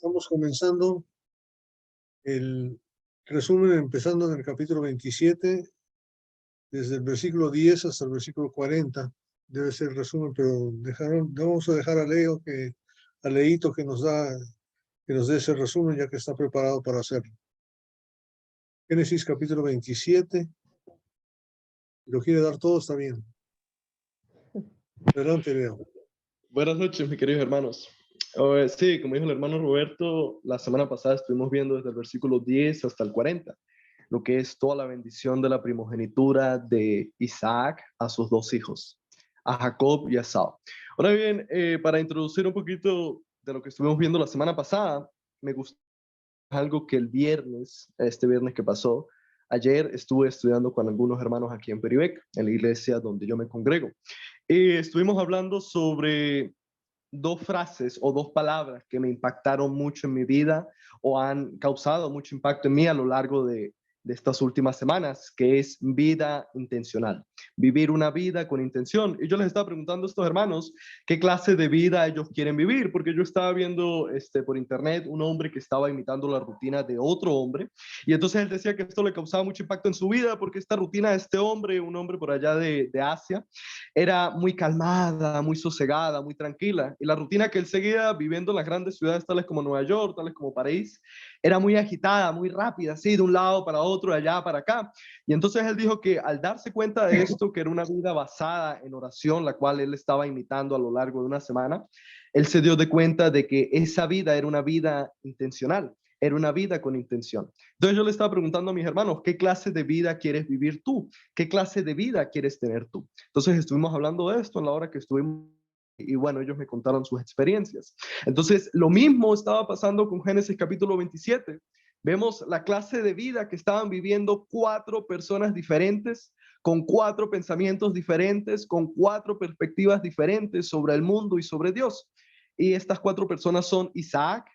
Estamos comenzando el resumen, empezando en el capítulo 27, desde el versículo 10 hasta el versículo 40. Debe ser el resumen, pero vamos a dejar a Leito que nos dé ese resumen, ya que está preparado para hacerlo. Génesis capítulo 27. Si lo quiere dar todo, está bien. Adelante, Leo. Buenas noches, mis queridos hermanos. Sí, como dijo el hermano Roberto, la semana pasada estuvimos viendo desde el versículo 10 hasta el 40, lo que es toda la bendición de la primogenitura de Isaac a sus dos hijos, a Jacob y a Esaú. Ahora bien, para introducir un poquito de lo que estuvimos viendo la semana pasada, me gusta algo que este viernes que pasó, ayer estuve estudiando con algunos hermanos aquí en Peribec, en la iglesia donde yo me congrego. Estuvimos hablando sobre dos frases o dos palabras que me impactaron mucho en mi vida o han causado mucho impacto en mí a lo largo de estas últimas semanas, que es vida intencional, vivir una vida con intención. Y yo les estaba preguntando a estos hermanos qué clase de vida ellos quieren vivir, porque yo estaba viendo por internet un hombre que estaba imitando la rutina de otro hombre, y entonces él decía que esto le causaba mucho impacto en su vida, porque esta rutina de este hombre, un hombre por allá de Asia, era muy calmada, muy sosegada, muy tranquila, y la rutina que él seguía viviendo en las grandes ciudades tales como Nueva York, tales como París, era muy agitada, muy rápida, así de un lado para otro, de allá para acá. Y entonces él dijo que al darse cuenta de esto, que era una vida basada en oración, la cual él estaba imitando a lo largo de una semana, él se dio de cuenta de que esa vida era una vida intencional, era una vida con intención. Entonces yo le estaba preguntando a mis hermanos, ¿qué clase de vida quieres vivir tú? ¿Qué clase de vida quieres tener tú? Entonces estuvimos hablando de esto en la hora que estuvimos, y bueno, ellos me contaron sus experiencias. Entonces, lo mismo estaba pasando con Génesis capítulo 27. Vemos la clase de vida que estaban viviendo 4 personas diferentes, con 4 pensamientos diferentes, con 4 perspectivas diferentes sobre el mundo y sobre Dios. Y estas 4 personas son Isaac,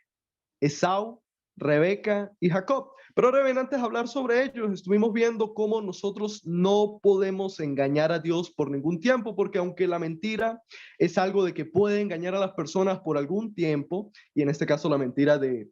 Esaú, Rebeca y Jacob. Pero ahora bien, antes de hablar sobre ellos, estuvimos viendo cómo nosotros no podemos engañar a Dios por ningún tiempo, porque aunque la mentira es algo de que puede engañar a las personas por algún tiempo, y en este caso la mentira de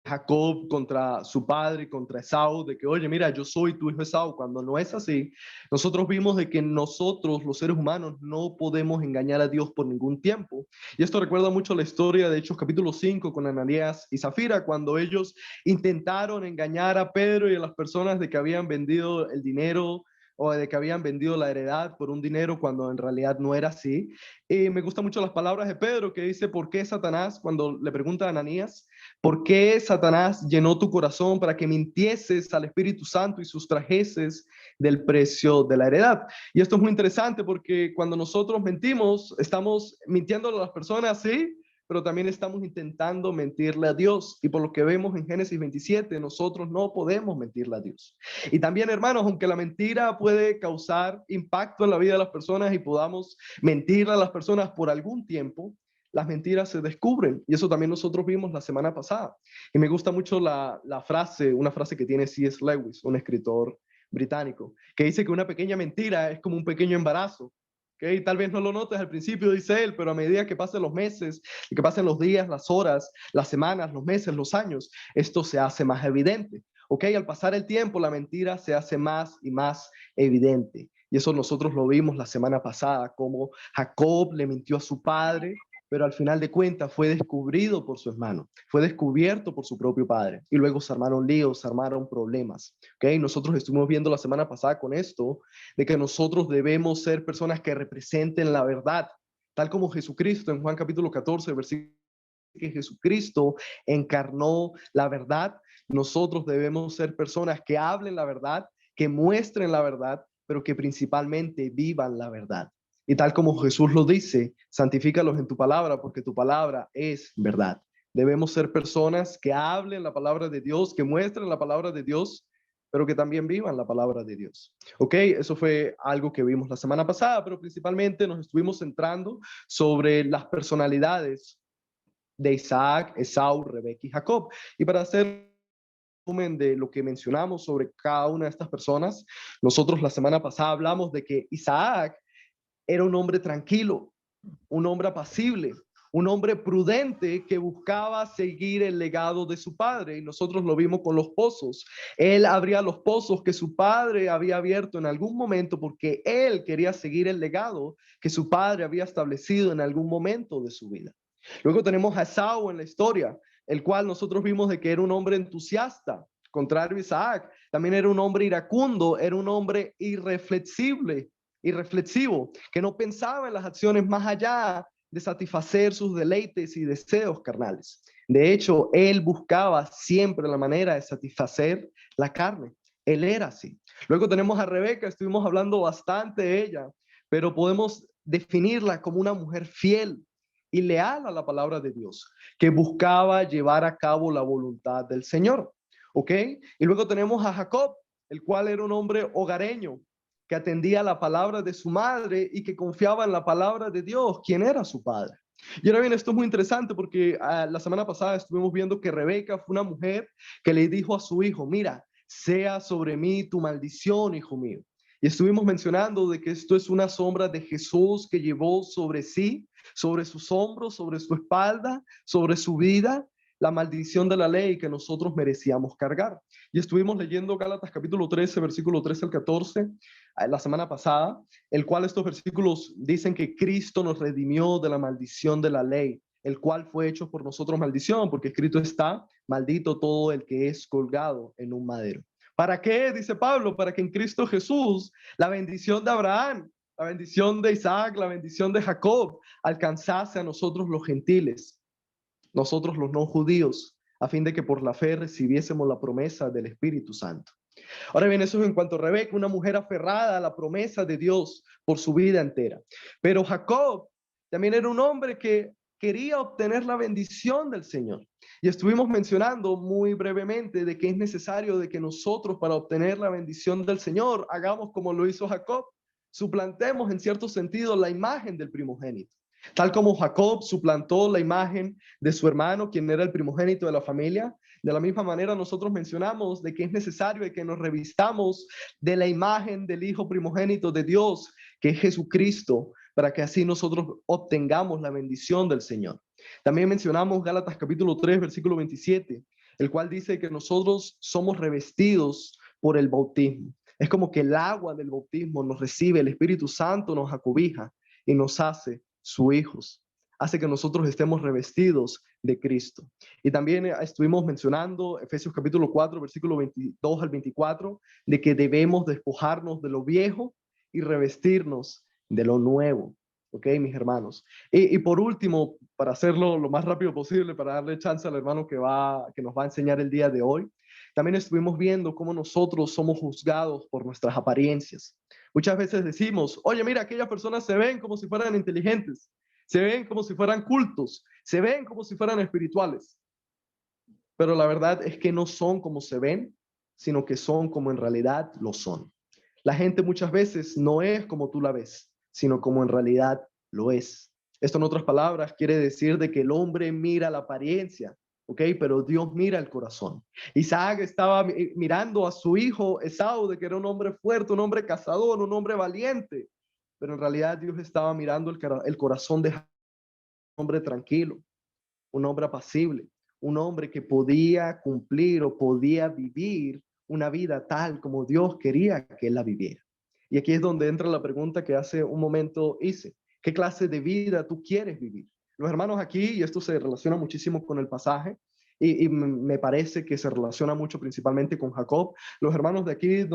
Jacob contra su padre, contra Esaú, de que, oye, mira, yo soy tu hijo Esaú, cuando no es así, nosotros vimos de que nosotros, los seres humanos, no podemos engañar a Dios por ningún tiempo. Y esto recuerda mucho la historia de Hechos capítulo 5 con Ananías y Zafira, cuando ellos intentaron engañar a Pedro y a las personas de que habían vendido el dinero o de que habían vendido la heredad por un dinero cuando en realidad no era así. Y me gustan mucho las palabras de Pedro que dice, ¿por qué Satanás? Cuando le pregunta a Ananías, ¿por qué Satanás llenó tu corazón para que mintieses al Espíritu Santo y sustrajeses del precio de la heredad? Y esto es muy interesante porque cuando nosotros mentimos, estamos mintiendo a las personas, sí, pero también estamos intentando mentirle a Dios. Y por lo que vemos en Génesis 27, nosotros no podemos mentirle a Dios. Y también, hermanos, aunque la mentira puede causar impacto en la vida de las personas y podamos mentirle a las personas por algún tiempo, las mentiras se descubren, y eso también nosotros vimos la semana pasada. Y me gusta mucho una frase que tiene C.S. Lewis, un escritor británico, que dice que una pequeña mentira es como un pequeño embarazo. ¿Okay? Tal vez no lo notes al principio, dice él, pero a medida que pasen los meses, y que pasen los días, las horas, las semanas, los meses, los años, esto se hace más evidente. ¿Okay? Al pasar el tiempo, la mentira se hace más y más evidente. Y eso nosotros lo vimos la semana pasada, como Jacob le mintió a su padre, pero al final de cuentas fue descubierto por su hermano, fue descubierto por su propio padre, y luego se armaron líos, se armaron problemas. ¿Okay? Nosotros estuvimos viendo la semana pasada con esto, de que nosotros debemos ser personas que representen la verdad, tal como Jesucristo en Juan capítulo 14, versículo que Jesucristo encarnó la verdad. Nosotros debemos ser personas que hablen la verdad, que muestren la verdad, pero que principalmente vivan la verdad. Y tal como Jesús lo dice, santifícalos en tu palabra, porque tu palabra es verdad. Debemos ser personas que hablen la palabra de Dios, que muestren la palabra de Dios, pero que también vivan la palabra de Dios. Ok, eso fue algo que vimos la semana pasada, pero principalmente nos estuvimos centrando sobre las personalidades de Isaac, Esaú, Rebeca y Jacob. Y para hacer de lo que mencionamos sobre cada una de estas personas, nosotros la semana pasada hablamos de que Isaac era un hombre tranquilo, un hombre apacible, un hombre prudente que buscaba seguir el legado de su padre, y nosotros lo vimos con los pozos. Él abría los pozos que su padre había abierto en algún momento porque él quería seguir el legado que su padre había establecido en algún momento de su vida. Luego tenemos a Esaú en la historia, el cual nosotros vimos de que era un hombre entusiasta, contrario a Isaac. También era un hombre iracundo, era un hombre irreflexivo, que no pensaba en las acciones más allá de satisfacer sus deleites y deseos carnales. De hecho, él buscaba siempre la manera de satisfacer la carne. Él era así. Luego tenemos a Rebeca, estuvimos hablando bastante de ella, pero podemos definirla como una mujer fiel y leal a la palabra de Dios, que buscaba llevar a cabo la voluntad del Señor. ¿Ok? Y luego tenemos a Jacob, el cual era un hombre hogareño, que atendía la palabra de su madre y que confiaba en la palabra de Dios, quien era su padre. Y ahora bien, esto es muy interesante porque la semana pasada estuvimos viendo que Rebeca fue una mujer que le dijo a su hijo, mira, sea sobre mí tu maldición, hijo mío. Y estuvimos mencionando de que esto es una sombra de Jesús que llevó sobre sí, sobre sus hombros, sobre su espalda, sobre su vida, la maldición de la ley que nosotros merecíamos cargar. Y estuvimos leyendo Gálatas capítulo 13, versículo 13 al 14, la semana pasada, el cual estos versículos dicen que Cristo nos redimió de la maldición de la ley, el cual fue hecho por nosotros maldición, porque escrito está, maldito todo el que es colgado en un madero. ¿Para qué? Dice Pablo, para que en Cristo Jesús la bendición de Abraham, la bendición de Isaac, la bendición de Jacob, alcanzase a nosotros los gentiles, nosotros los no judíos, a fin de que por la fe recibiésemos la promesa del Espíritu Santo. Ahora bien, eso es en cuanto a Rebeca, una mujer aferrada a la promesa de Dios por su vida entera. Pero Jacob también era un hombre que quería obtener la bendición del Señor. Y estuvimos mencionando muy brevemente de que es necesario de que nosotros para obtener la bendición del Señor hagamos como lo hizo Jacob, suplantemos en cierto sentido la imagen del primogénito. Tal como Jacob suplantó la imagen de su hermano, quien era el primogénito de la familia, de la misma manera nosotros mencionamos de que es necesario de que nos revistamos de la imagen del Hijo primogénito de Dios, que es Jesucristo, para que así nosotros obtengamos la bendición del Señor. También mencionamos Gálatas capítulo 3, versículo 27, el cual dice que nosotros somos revestidos por el bautismo. Es como que el agua del bautismo nos recibe, el Espíritu Santo nos acobija y nos hace sus hijos, hace que nosotros estemos revestidos de Cristo. Y también estuvimos mencionando Efesios capítulo 4, versículo 22 al 24, de que debemos despojarnos de lo viejo y revestirnos de lo nuevo. ¿Ok, mis hermanos? Y por último, para hacerlo lo más rápido posible, para darle chance al hermano que nos va a enseñar el día de hoy, también estuvimos viendo cómo nosotros somos juzgados por nuestras apariencias. Muchas veces decimos, oye, mira, aquellas personas se ven como si fueran inteligentes, se ven como si fueran cultos, se ven como si fueran espirituales. Pero la verdad es que no son como se ven, sino que son como en realidad lo son. La gente muchas veces no es como tú la ves, sino como en realidad lo es. Esto en otras palabras quiere decir de que el hombre mira la apariencia, ¿ok? Pero Dios mira el corazón. Isaac estaba mirando a su hijo Esaú, de que era un hombre fuerte, un hombre cazador, un hombre valiente, pero en realidad Dios estaba mirando el corazón de un hombre tranquilo, un hombre apacible, un hombre que podía cumplir o podía vivir una vida tal como Dios quería que él la viviera. Y aquí es donde entra la pregunta que hace un momento hice. ¿Qué clase de vida tú quieres vivir? Los hermanos aquí, y esto se relaciona muchísimo con el pasaje, y me parece que se relaciona mucho principalmente con Jacob. Los hermanos de aquí,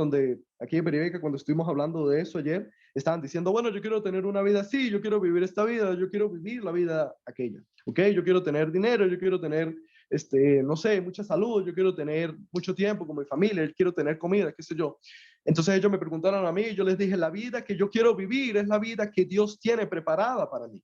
aquí en Peribeca, cuando estuvimos hablando de eso ayer, estaban diciendo, bueno, yo quiero tener una vida así, yo quiero vivir esta vida, yo quiero vivir la vida aquella, ¿ok? Yo quiero tener dinero, yo quiero tener, no sé, mucha salud, yo quiero tener mucho tiempo con mi familia, yo quiero tener comida, qué sé yo. Entonces ellos me preguntaron a mí y yo les dije, la vida que yo quiero vivir es la vida que Dios tiene preparada para mí.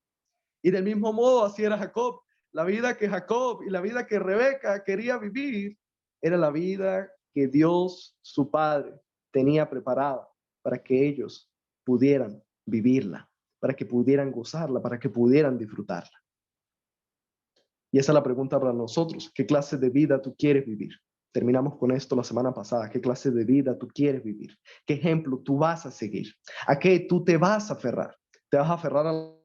Y del mismo modo así era Jacob. La vida que Jacob y la vida que Rebeca quería vivir era la vida que Dios, su padre, tenía preparada para que ellos pudieran vivirla, para que pudieran gozarla, para que pudieran disfrutarla. Y esa es la pregunta para nosotros. ¿Qué clase de vida tú quieres vivir? Terminamos con esto la semana pasada. ¿Qué clase de vida tú quieres vivir? ¿Qué ejemplo tú vas a seguir? ¿A qué tú te vas a aferrar? ¿Te vas a aferrar a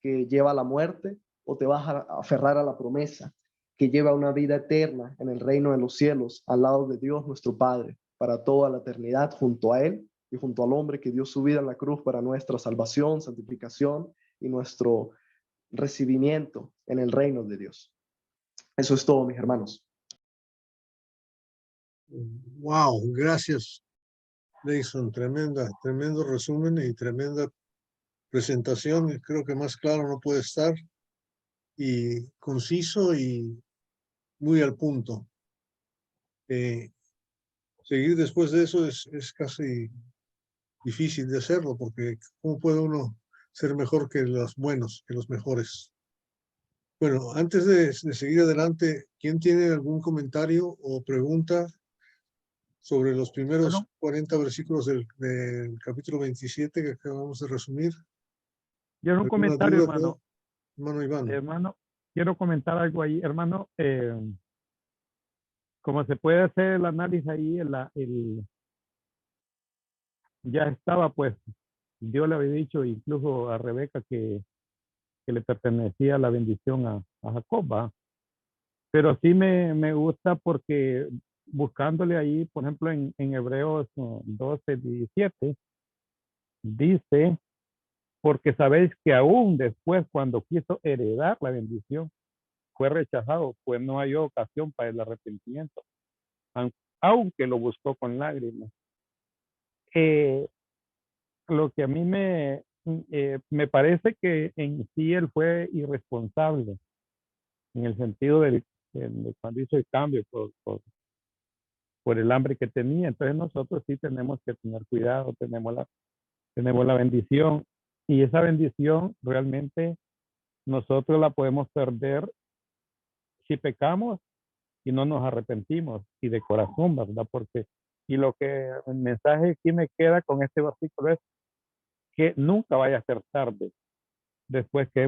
que lleva a la muerte o te vas a aferrar a la promesa que lleva una vida eterna en el reino de los cielos, al lado de Dios nuestro Padre, para toda la eternidad, junto a Él y junto al hombre que dio su vida en la cruz para nuestra salvación, santificación y nuestro recibimiento en el reino de Dios? Eso es todo, mis hermanos. Wow, gracias, Leison. Tremendo resumen y tremenda presentación. Creo que más claro no puede estar, y conciso y muy al punto. Seguir después de eso es casi difícil de hacerlo, porque ¿cómo puede uno ser mejor que los buenos, que los mejores? Bueno, antes de seguir adelante, ¿quién tiene algún comentario o pregunta sobre los primeros 40 versículos del capítulo 27 que acabamos de resumir? Yo un ¿Alguna comentario, duda, hermano. Hermano Iván. Hermano, quiero comentar algo ahí, hermano. Como se puede hacer el análisis ahí, ya estaba, pues, Dios le había dicho incluso a Rebeca que le pertenecía la bendición a Jacob, ¿va? Pero sí me gusta porque buscándole ahí, por ejemplo, en Hebreos 12:17, dice, porque sabéis que aún después, cuando quiso heredar la bendición, fue rechazado, pues no halló ocasión para el arrepentimiento, aunque lo buscó con lágrimas. Lo que a mí me parece que en sí él fue irresponsable, en el sentido de cuando hizo el cambio por el hambre que tenía. Entonces nosotros sí tenemos que tener cuidado, tenemos la bendición, y esa bendición realmente nosotros la podemos perder si pecamos y no nos arrepentimos, y de corazón, ¿verdad? Porque, y lo que el mensaje aquí me queda con este versículo es que nunca vaya a ser tarde después que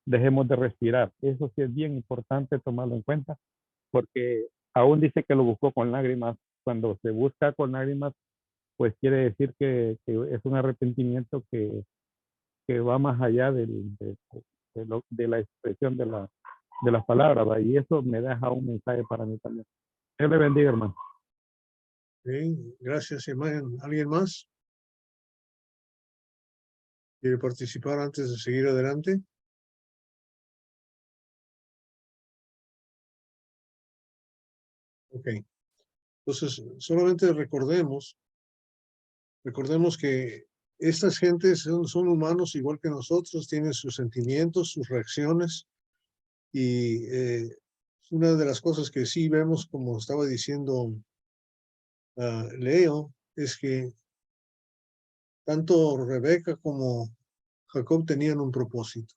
dejemos de respirar. Eso sí es bien importante tomarlo en cuenta, porque aún dice que lo buscó con lágrimas. Cuando se busca con lágrimas, pues quiere decir que es un arrepentimiento que va más allá de la expresión de las palabras, ¿va? Y eso me deja un mensaje para mí también. Dios le bendiga, hermano. Bien, gracias, hermano. ¿Alguien más quiere participar antes de seguir adelante? Ok. Entonces, solamente recordemos que estas gentes son humanos igual que nosotros, tienen sus sentimientos, sus reacciones, y una de las cosas que sí vemos, como estaba diciendo Leo, es que tanto Rebeca como Jacob tenían un propósito,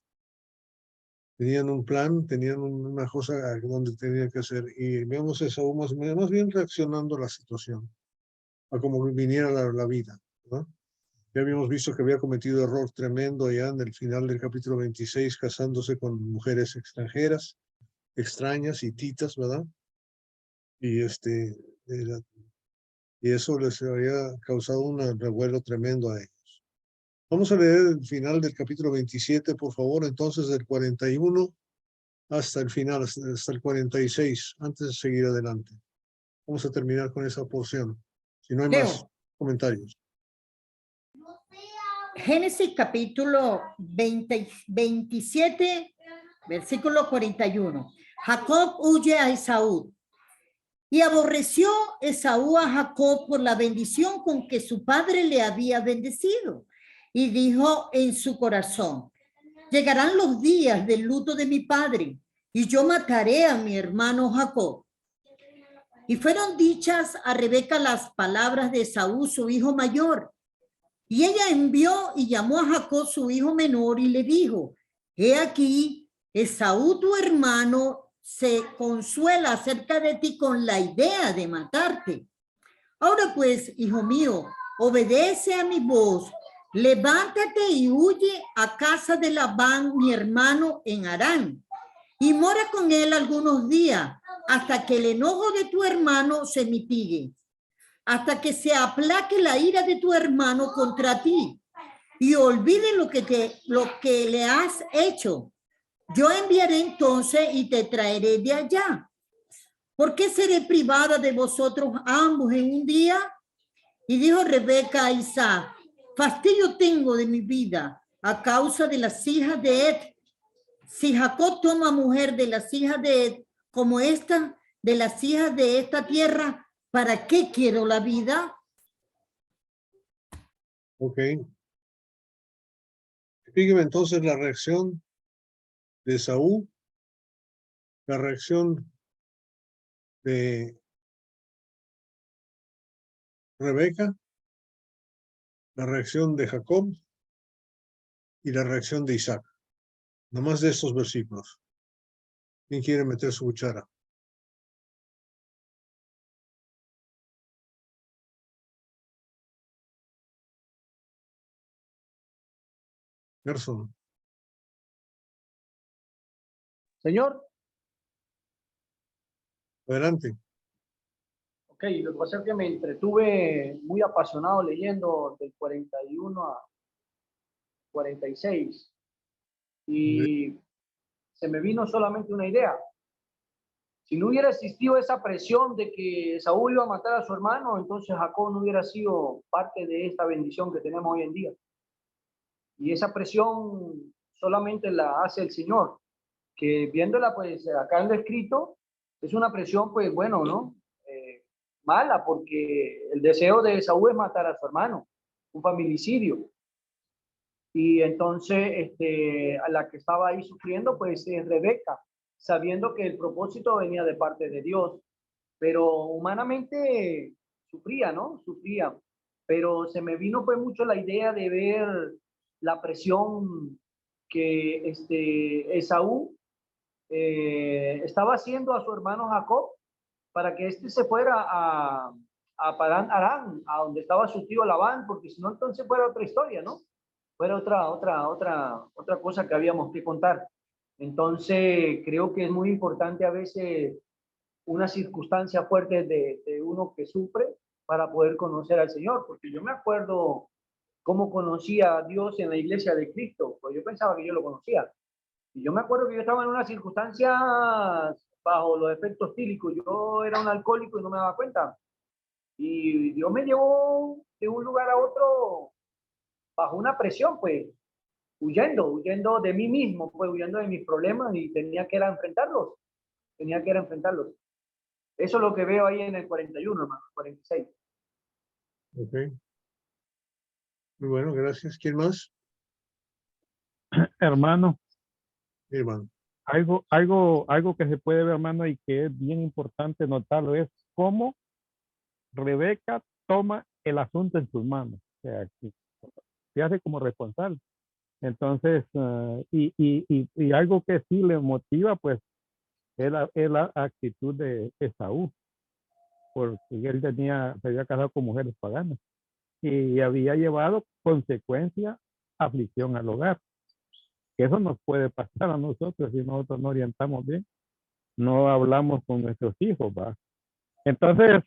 tenían un plan, tenían una cosa donde tenían que hacer, y vemos eso más bien reaccionando a la situación, a como viniera la vida, ¿no? Ya habíamos visto que había cometido error tremendo allá en el final del capítulo 26, casándose con mujeres extranjeras, extrañas, hititas, ¿verdad? Y y eso les había causado un revuelo tremendo a ellos. Vamos a leer el final del capítulo 27, por favor, entonces del 41 hasta el final, hasta el 46, antes de seguir adelante. Vamos a terminar con esa porción, si no hay más comentarios. Génesis capítulo 27, versículo 41. Jacob huye a Esaú. Y aborreció Esaú a Jacob por la bendición con que su padre le había bendecido. Y dijo en su corazón, llegarán los días del luto de mi padre, y yo mataré a mi hermano Jacob. Y fueron dichas a Rebeca las palabras de Esaú, su hijo mayor. Y ella envió y llamó a Jacob, su hijo menor, y le dijo, he aquí, Esaú tu hermano se consuela acerca de ti con la idea de matarte. Ahora pues, hijo mío, obedece a mi voz, levántate y huye a casa de Labán, mi hermano, en Harán, y mora con él algunos días, hasta que el enojo de tu hermano se mitigue, hasta que se aplaque la ira de tu hermano contra ti, y olvide lo que le has hecho. Yo enviaré entonces y te traeré de allá. ¿Por qué seré privada de vosotros ambos en un día? Y dijo Rebeca a Isaac, fastidio tengo de mi vida a causa de las hijas de Ed. Si Jacob toma mujer de las hijas de Ed, como esta, de las hijas de esta tierra, ¿para qué quiero la vida? Ok. Explíqueme entonces la reacción de Esaú, la reacción de Rebeca, la reacción de Jacob y la reacción de Isaac. Nomás de estos versículos. ¿Quién quiere meter su cuchara? Gerson, Señor, adelante. ok, lo que pasa es que me entretuve muy apasionado leyendo del 41 a 46 y se me vino solamente una idea. Si no hubiera existido esa presión de que Saúl iba a matar a su hermano, entonces Jacob no hubiera sido parte de esta bendición que tenemos hoy en día. Y esa presión solamente la hace el Señor, que viéndola pues acá en lo escrito, es una presión pues bueno, ¿no? Mala, porque el deseo de Saúl es matar a su hermano, un familicidio. Y entonces a la que estaba ahí sufriendo pues es Rebeca, sabiendo que el propósito venía de parte de Dios, pero humanamente sufría, ¿no? Sufría. Pero se me vino pues mucho la idea de ver la presión que Esaú estaba haciendo a su hermano Jacob para que éste se fuera a Padán Aram, a donde estaba su tío Labán, porque si no entonces fuera otra historia, ¿no? Fuera otra cosa que habíamos que contar. Entonces creo que es muy importante a veces una circunstancia fuerte de uno que sufre para poder conocer al Señor, porque yo me acuerdo cómo conocía a Dios en la iglesia de Cristo, pues yo pensaba que yo lo conocía. Y yo me acuerdo que yo estaba en unas circunstancias bajo los efectos tílicos, yo era un alcohólico y no me daba cuenta. Y Dios me llevó de un lugar a otro bajo una presión, pues, huyendo de mí mismo, pues, huyendo de mis problemas y tenía que enfrentarlos, Eso es lo que veo ahí en el 41, hermano, 46. Ok. Muy bueno, gracias. ¿Quién más? Hermano, Hermano. algo que se puede ver, hermano, y que es bien importante notarlo, es cómo Rebeca toma el asunto en sus manos. O sea, que se hace como responsable. Entonces, y algo que sí le motiva, pues, es la actitud de Esaú, porque él se había casado con mujeres paganas y había llevado consecuencia, aflicción al hogar. Que eso nos puede pasar a nosotros si nosotros no orientamos bien, no hablamos con nuestros hijos, ¿va? Entonces,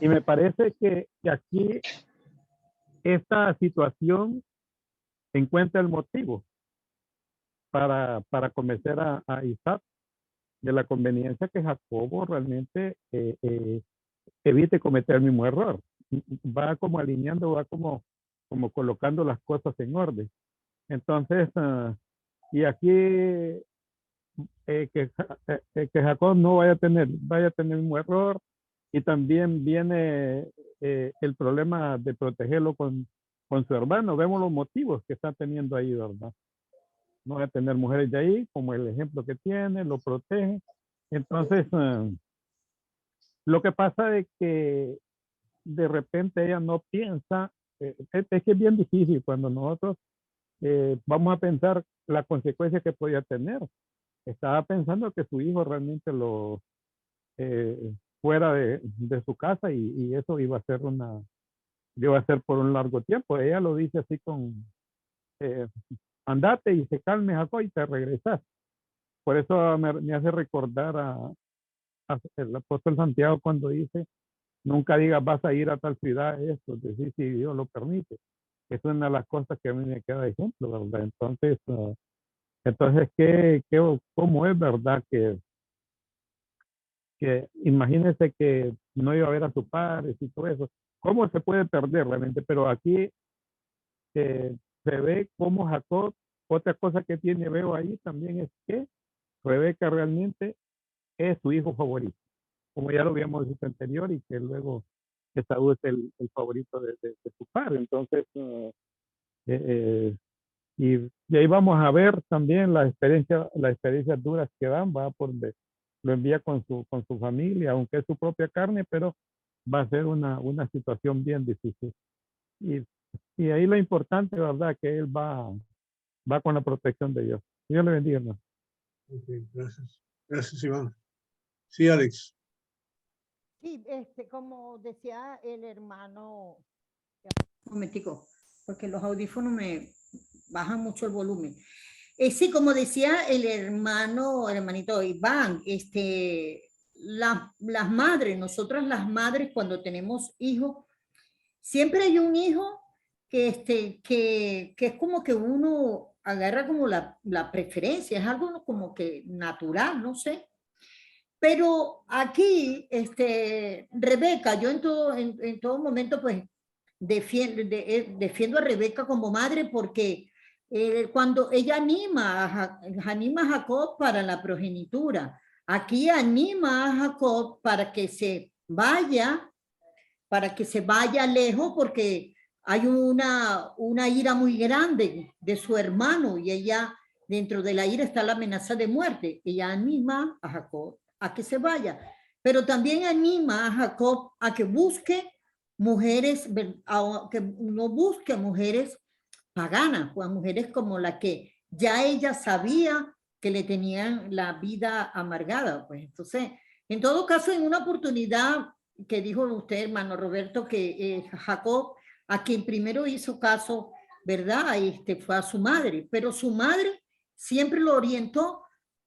y me parece que aquí esta situación encuentra el motivo para convencer a Isaac de la conveniencia que Jacobo realmente evite cometer el mismo error. Va como alineando, va como colocando las cosas en orden. Entonces, y aquí que Jacob no vaya a tener el mismo error, y también viene el problema de protegerlo con su hermano. Vemos los motivos que está teniendo ahí, ¿verdad? No va a tener mujeres de ahí, como el ejemplo que tiene, lo protege. Entonces, lo que pasa es que de repente ella no piensa, es que es bien difícil cuando nosotros vamos a pensar la consecuencia que podía tener. Estaba pensando que su hijo realmente lo fuera de su casa y eso iba a ser por un largo tiempo. Ella lo dice así eh, andate y se calme Jacob y te regresas. Por eso me hace recordar a el apóstol Santiago cuando dice, nunca digas vas a ir a tal ciudad, esto, decir si Dios lo permite. Es una de las cosas que a mí me queda de ejemplo, ¿verdad? Entonces, Entonces, ¿cómo es verdad que imagínese que no iba a ver a sus padres y todo eso? ¿Cómo se puede perder realmente? Pero aquí se ve cómo Jacob, otra cosa que veo ahí también es que Rebeca realmente es su hijo favorito, como ya lo habíamos dicho anterior, y que luego Esaú es el favorito de su padre. Entonces, y ahí vamos a ver también las experiencias duras que dan, va por donde lo envía con su familia, aunque es su propia carne, pero va a ser una situación bien difícil. Y, y ahí lo importante, ¿verdad? Que él va con la protección de Dios. Dios le bendiga, hermano. Ok, gracias. Gracias, Iván. Sí, Alex. Sí, como decía el hermano, un momentico, porque los audífonos me bajan mucho el volumen. Sí, como decía el hermanito Iván, las madres, nosotras las madres cuando tenemos hijos, siempre hay un hijo que es como que uno agarra como la preferencia, es algo como que natural, no sé. Pero aquí, Rebeca, yo en todo momento, pues, defiendo a Rebeca como madre porque cuando ella anima a Jacob para la progenitura, aquí anima a Jacob para que se vaya lejos porque hay una ira muy grande de su hermano y ella, dentro de la ira está la amenaza de muerte. Ella anima a Jacob a que se vaya, pero también anima a Jacob a que busque mujeres, a que no busque mujeres paganas, pues mujeres como la que ya ella sabía que le tenían la vida amargada. Pues entonces, en todo caso, en una oportunidad que dijo usted, hermano Roberto, que Jacob, a quien primero hizo caso, ¿verdad? Fue a su madre, pero su madre siempre lo orientó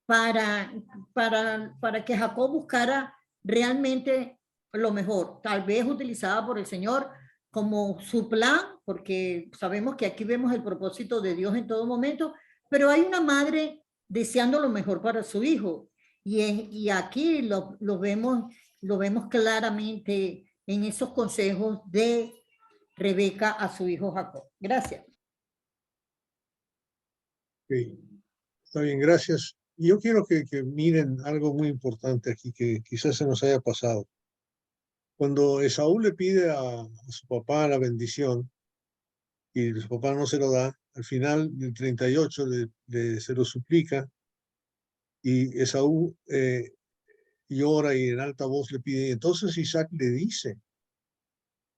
para, para que Jacob buscara realmente lo mejor, tal vez utilizada por el Señor como su plan, porque sabemos que aquí vemos el propósito de Dios en todo momento, pero hay una madre deseando lo mejor para su hijo. Y aquí lo vemos claramente en esos consejos de Rebeca a su hijo Jacob. Gracias. Okay. Está bien, gracias. Yo quiero que miren algo muy importante aquí que quizás se nos haya pasado. Cuando Esaú le pide a su papá la bendición y su papá no se lo da, al final del 38 se lo suplica y Esaú llora y en alta voz le pide. Entonces Isaac le dice,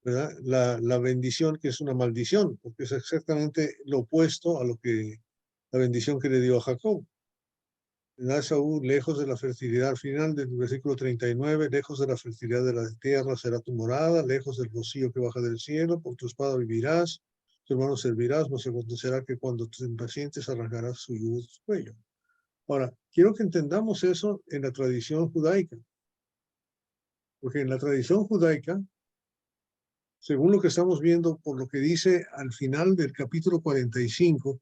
¿verdad? La bendición que es una maldición, porque es exactamente lo opuesto a lo que la bendición que le dio a Jacob. Esaú, lejos de la fertilidad, al final del versículo 39, lejos de la fertilidad de la tierra será tu morada, lejos del rocío que baja del cielo, por tu espada vivirás, tu hermano servirás, no se acontecerá que cuando te impacientes arrancarás su yugo de su cuello. Ahora, quiero que entendamos eso en la tradición judaica, porque en la tradición judaica, según lo que estamos viendo, por lo que dice al final del capítulo 45,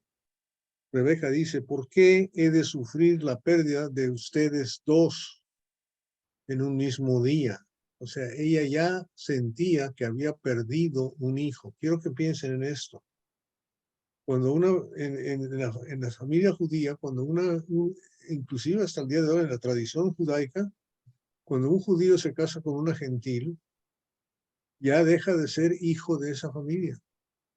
Rebeca dice, ¿por qué he de sufrir la pérdida de ustedes dos en un mismo día? O sea, ella ya sentía que había perdido un hijo. Quiero que piensen en esto. Cuando en la familia judía, inclusive hasta el día de hoy en la tradición judaica, cuando un judío se casa con una gentil, ya deja de ser hijo de esa familia.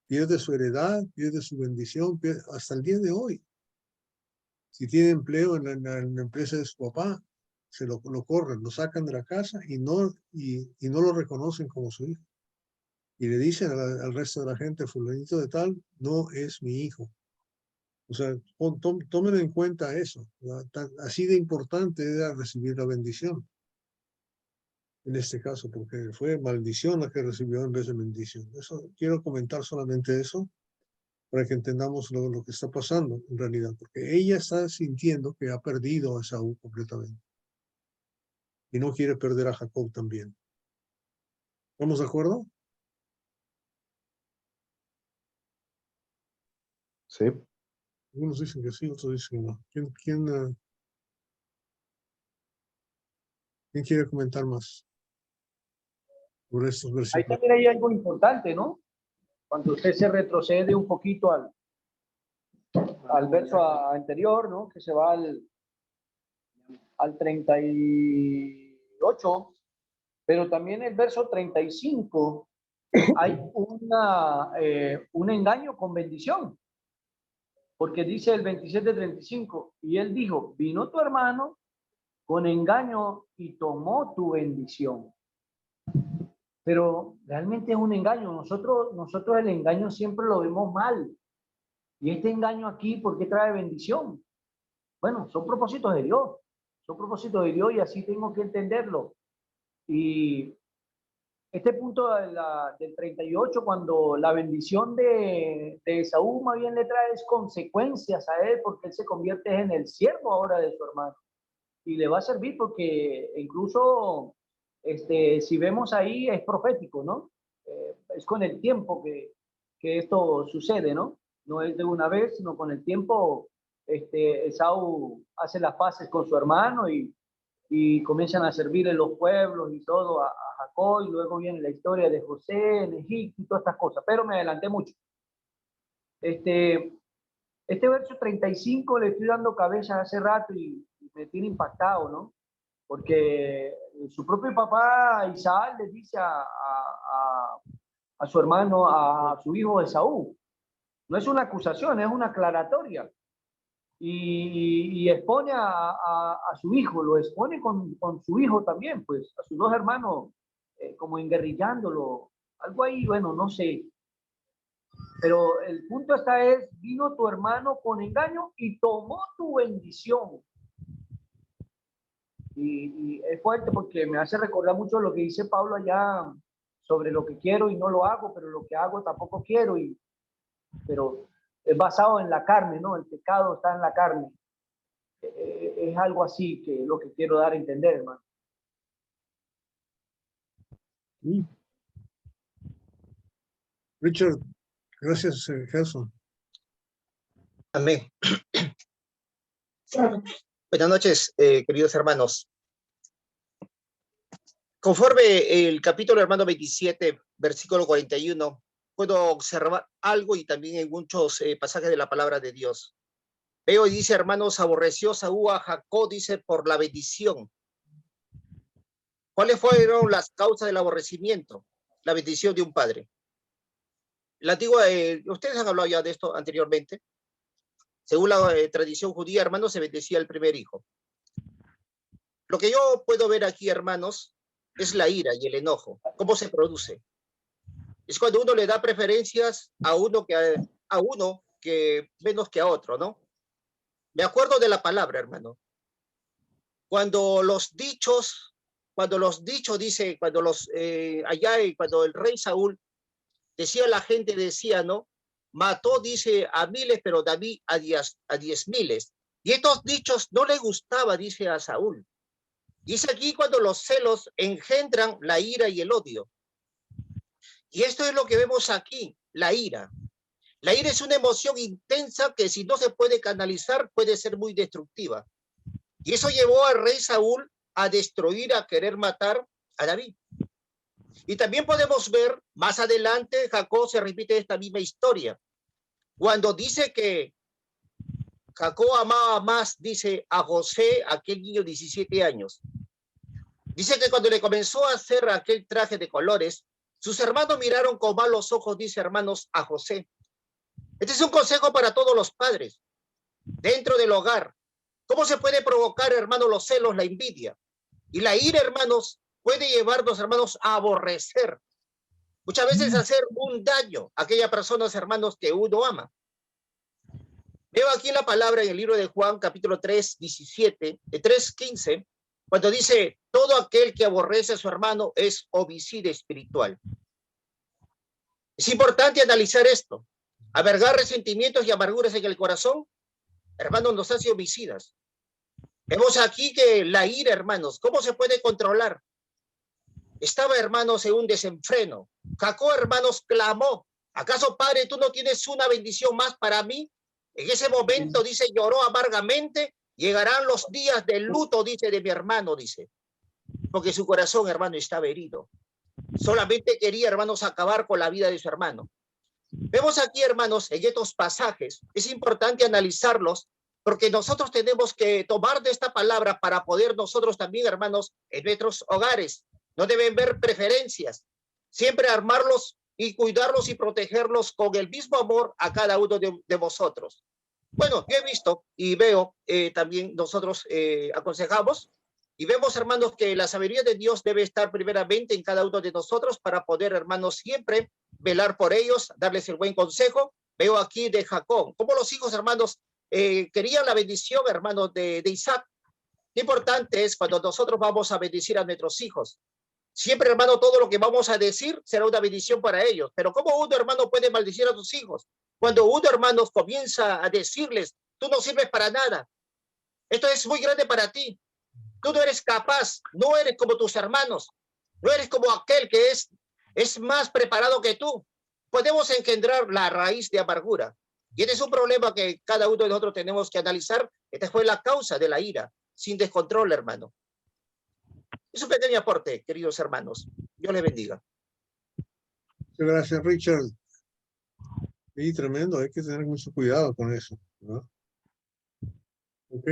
Pierde su heredad, pierde su bendición, hasta el día de hoy. Si tiene empleo en la empresa de su papá, se lo corren, lo sacan de la casa y no lo reconocen como su hijo. Y le dicen al resto de la gente, fulanito de tal, no es mi hijo. O sea, tomen en cuenta eso. Así de importante era recibir la bendición. En este caso, porque fue maldición la que recibió en vez de bendición. Eso, quiero comentar solamente eso para que entendamos lo que está pasando en realidad, porque ella está sintiendo que ha perdido a Esaú completamente y no quiere perder a Jacob también. ¿Estamos de acuerdo? Sí. Algunos dicen que sí, otros dicen que no. ¿Quién quiere comentar más sobre estos Ahí versículos? también hay algo importante, ¿no? Cuando usted se retrocede un poquito al verso anterior, ¿no? Que se va al 38, pero también el verso 35 hay un engaño con bendición, porque dice el 27-35, y él dijo, vino tu hermano con engaño y tomó tu bendición. Pero realmente es un engaño. Nosotros el engaño siempre lo vemos mal. Y este engaño aquí, ¿por qué trae bendición? Bueno, son propósitos de Dios. Son propósitos de Dios y así tengo que entenderlo. Y este punto del 38, cuando la bendición de Esaú más bien le trae consecuencias a él, porque él se convierte en el siervo ahora de su hermano. Y le va a servir porque incluso, si vemos ahí, es profético, ¿no? Es con el tiempo que esto sucede, ¿no? No es de una vez, sino con el tiempo, Esaú hace las paces con su hermano y comienzan a servir en los pueblos y todo a Jacob, y luego viene la historia de José en Egipto y todas estas cosas, pero me adelanté mucho. Este verso 35 le estoy dando cabeza hace rato y me tiene impactado, ¿no? Porque su propio papá Isaac le dice a su hermano, a su hijo Esaú, no es una acusación, es una aclaratoria. Y expone a su hijo, lo expone con su hijo también, pues a sus dos hermanos, como enguerrillándolo, algo ahí, bueno, no sé. Pero el punto es, vino tu hermano con engaño y tomó tu bendición. Y es fuerte porque me hace recordar mucho lo que dice Pablo allá sobre lo que quiero y no lo hago, pero lo que hago tampoco quiero, pero es basado en la carne, ¿no? El pecado está en la carne. Es algo así que es lo que quiero dar a entender, hermano. Richard, gracias, Gerson. Amén. Buenas noches, queridos hermanos. Conforme el capítulo, hermano 27, versículo 41, puedo observar algo y también en muchos pasajes de la palabra de Dios. Veo y dice, hermanos, aborreció Saúl a Jacob, dice, por la bendición. ¿Cuáles fueron las causas del aborrecimiento? La bendición de un padre. La antigua, ustedes han hablado ya de esto anteriormente. Según la tradición judía, hermanos, se bendecía el primer hijo. Lo que yo puedo ver aquí, hermanos, es la ira y el enojo. ¿Cómo se produce? Es cuando uno le da preferencias a uno que menos que a otro, ¿no? Me acuerdo de la palabra, hermano. Cuando los dichos dice, cuando el rey Saúl decía, la gente decía, ¿no? Mató, dice, a miles, pero David a 10,000. Y estos dichos no le gustaba, dice, a Saúl. Y es aquí cuando los celos engendran la ira y el odio. Y esto es lo que vemos aquí, la ira. La ira es una emoción intensa que si no se puede canalizar puede ser muy destructiva. Y eso llevó al rey Saúl a destruir, a querer matar a David. Y también podemos ver más adelante, Jacob se repite esta misma historia. Cuando dice que Jacob amaba más, dice, a José, aquel niño de 17 años. Dice que cuando le comenzó a hacer aquel traje de colores, sus hermanos miraron con malos ojos, dice, hermanos, a José. Este es un consejo para todos los padres. Dentro del hogar, ¿cómo se puede provocar, hermanos, los celos, la envidia? Y la ira, hermanos, puede llevarnos, hermanos, a aborrecer. Muchas veces hacer un daño a aquellas personas, hermanos, que uno ama. Veo aquí la palabra en el libro de Juan, capítulo 3, 15, cuando dice, todo aquel que aborrece a su hermano es homicida espiritual. Es importante analizar esto. Albergar resentimientos y amarguras en el corazón, hermanos, nos hace homicidas. Vemos aquí que la ira, hermanos, ¿cómo se puede controlar? Estaba, hermanos, en un desenfreno. Jacob, hermanos, clamó, ¿acaso, padre, tú no tienes una bendición más para mí? En ese momento, dice, lloró amargamente. Llegarán los días del luto, dice, de mi hermano, dice. Porque su corazón, hermano, estaba herido. Solamente quería, hermanos, acabar con la vida de su hermano. Vemos aquí, hermanos, en estos pasajes, es importante analizarlos, porque nosotros tenemos que tomar de esta palabra para poder nosotros también, hermanos, en nuestros hogares. No deben ver preferencias. Siempre armarlos y cuidarlos y protegerlos con el mismo amor a cada uno de vosotros. Bueno, yo he visto y veo también nosotros aconsejamos y vemos, hermanos, que la sabiduría de Dios debe estar primeramente en cada uno de nosotros para poder, hermanos, siempre velar por ellos, darles el buen consejo. Veo aquí de Jacob, cómo los hijos, hermanos, querían la bendición, hermanos, de Isaac. Qué importante es cuando nosotros vamos a bendecir a nuestros hijos. Siempre, hermano, todo lo que vamos a decir será una bendición para ellos. Pero ¿cómo uno, hermano, puede maldecir a sus hijos? Cuando uno, hermanos, comienza a decirles, tú no sirves para nada. Esto es muy grande para ti. Tú no eres capaz, no eres como tus hermanos. No eres como aquel que es más preparado que tú. Podemos engendrar la raíz de amargura. Y este es un problema que cada uno de nosotros tenemos que analizar. Esta fue la causa de la ira, sin descontrol, hermano. Es un pequeño aporte, queridos hermanos. Dios les bendiga. Muchas gracias, Richard. Sí, tremendo, hay que tener mucho cuidado con eso, ¿no? Ok.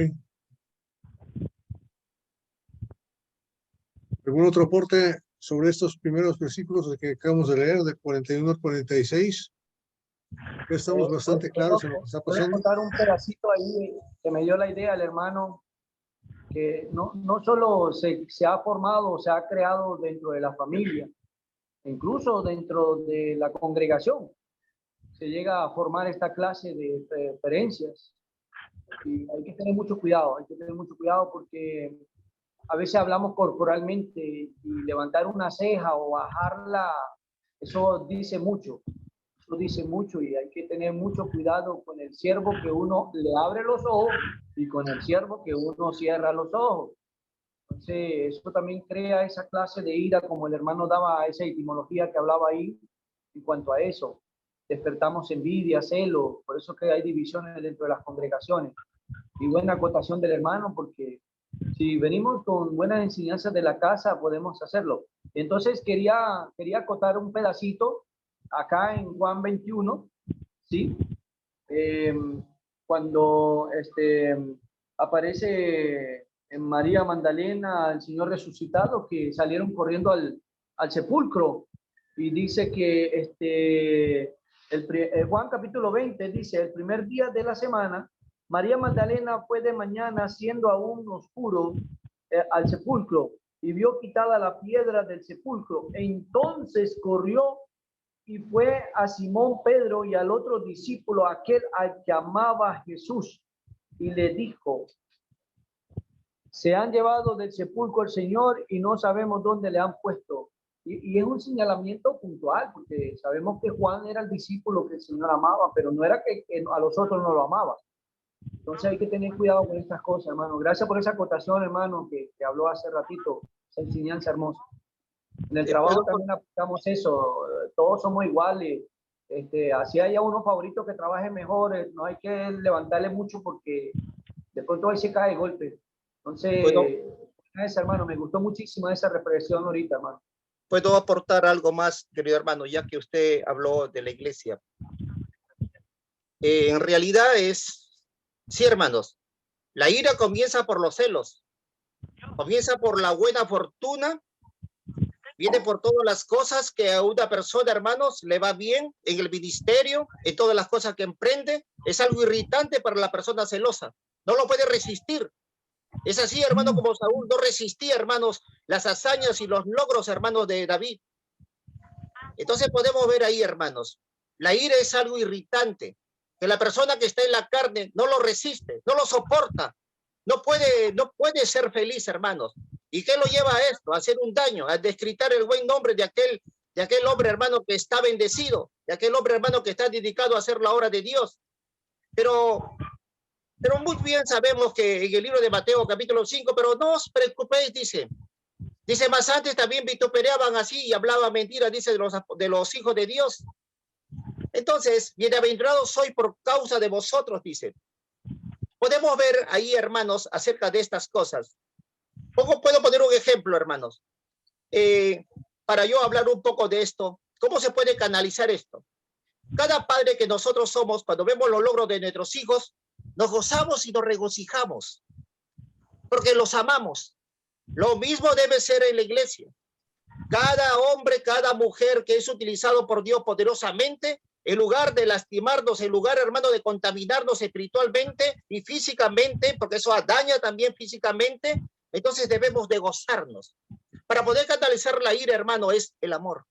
¿Algún otro aporte sobre estos primeros versículos que acabamos de leer, de 41 al 46? Ya estamos bastante claros en lo que está ¿Puedo pasando. contar un pedacito ahí que me dio la idea el hermano? Que no solo se ha formado, se ha creado dentro de la familia, incluso dentro de la congregación, se llega a formar esta clase de preferencias. Y hay que tener mucho cuidado, porque a veces hablamos corporalmente y levantar una ceja o bajarla, eso dice mucho y hay que tener mucho cuidado con el siervo que uno le abre los ojos y con el siervo que uno cierra los ojos. Entonces, eso también crea esa clase de ira, como el hermano daba esa etimología que hablaba ahí en cuanto a eso. Despertamos envidia, celo, por eso que hay divisiones dentro de las congregaciones. Y buena acotación del hermano, porque si venimos con buenas enseñanzas de la casa, podemos hacerlo. Entonces, quería acotar un pedacito acá en Juan 21, ¿sí? Cuando aparece en María Magdalena el Señor resucitado, que salieron corriendo al sepulcro, y dice que Juan capítulo 20 dice, el primer día de la semana, María Magdalena fue de mañana, siendo aún oscuro, al sepulcro, y vio quitada la piedra del sepulcro. Entonces corrió y fue a Simón Pedro y al otro discípulo, aquel al que amaba Jesús, y le dijo, se han llevado del sepulcro el Señor y no sabemos dónde le han puesto. Y es un señalamiento puntual, porque sabemos que Juan era el discípulo que el Señor amaba, pero no era que a los otros no lo amaba. Entonces hay que tener cuidado con estas cosas, hermano. Gracias por esa acotación, hermano, que habló hace ratito, esa enseñanza hermosa. En el trabajo también aplicamos eso, todos somos iguales. Así haya uno favorito que trabaje mejor, no hay que levantarle mucho porque de pronto ahí se cae el golpe. Entonces, hermano, me gustó muchísimo esa reflexión ahorita, hermano. ¿Puedo aportar algo más, querido hermano, ya que usted habló de la iglesia? En realidad sí, hermanos, la ira comienza por los celos, comienza por la buena fortuna, viene por todas las cosas que a una persona, hermanos, le va bien en el ministerio, en todas las cosas que emprende. Es algo irritante para la persona celosa, no lo puede resistir. Es así, hermano, como Saúl no resistía, hermanos, las hazañas y los logros, hermanos, de David. Entonces podemos ver ahí, hermanos, la ira es algo irritante, que la persona que está en la carne no lo resiste, no lo soporta, no puede ser feliz, hermanos. ¿Y qué lo lleva a esto? A hacer un daño, a descritar el buen nombre de aquel hombre, hermano, que está bendecido, de aquel hombre, hermano, que está dedicado a hacer la obra de Dios. Pero muy bien sabemos que en el libro de Mateo, capítulo 5, pero no os preocupéis, dice, más antes también vituperaban así y hablaban mentiras, dice, de los hijos de Dios. Entonces, bienaventurado soy por causa de vosotros, dice. Podemos ver ahí, hermanos, acerca de estas cosas. Puedo poner un ejemplo, hermanos. Para yo hablar un poco de esto, ¿cómo se puede canalizar esto? Cada padre que nosotros somos, cuando vemos los logros de nuestros hijos, nos gozamos y nos regocijamos, porque los amamos. Lo mismo debe ser en la iglesia. Cada hombre, cada mujer que es utilizado por Dios poderosamente, en lugar de lastimarnos, en lugar, hermano, de contaminarnos espiritualmente y físicamente, porque eso daña también físicamente, entonces debemos de gozarnos. Para poder canalizar la ira, hermano, es el amor.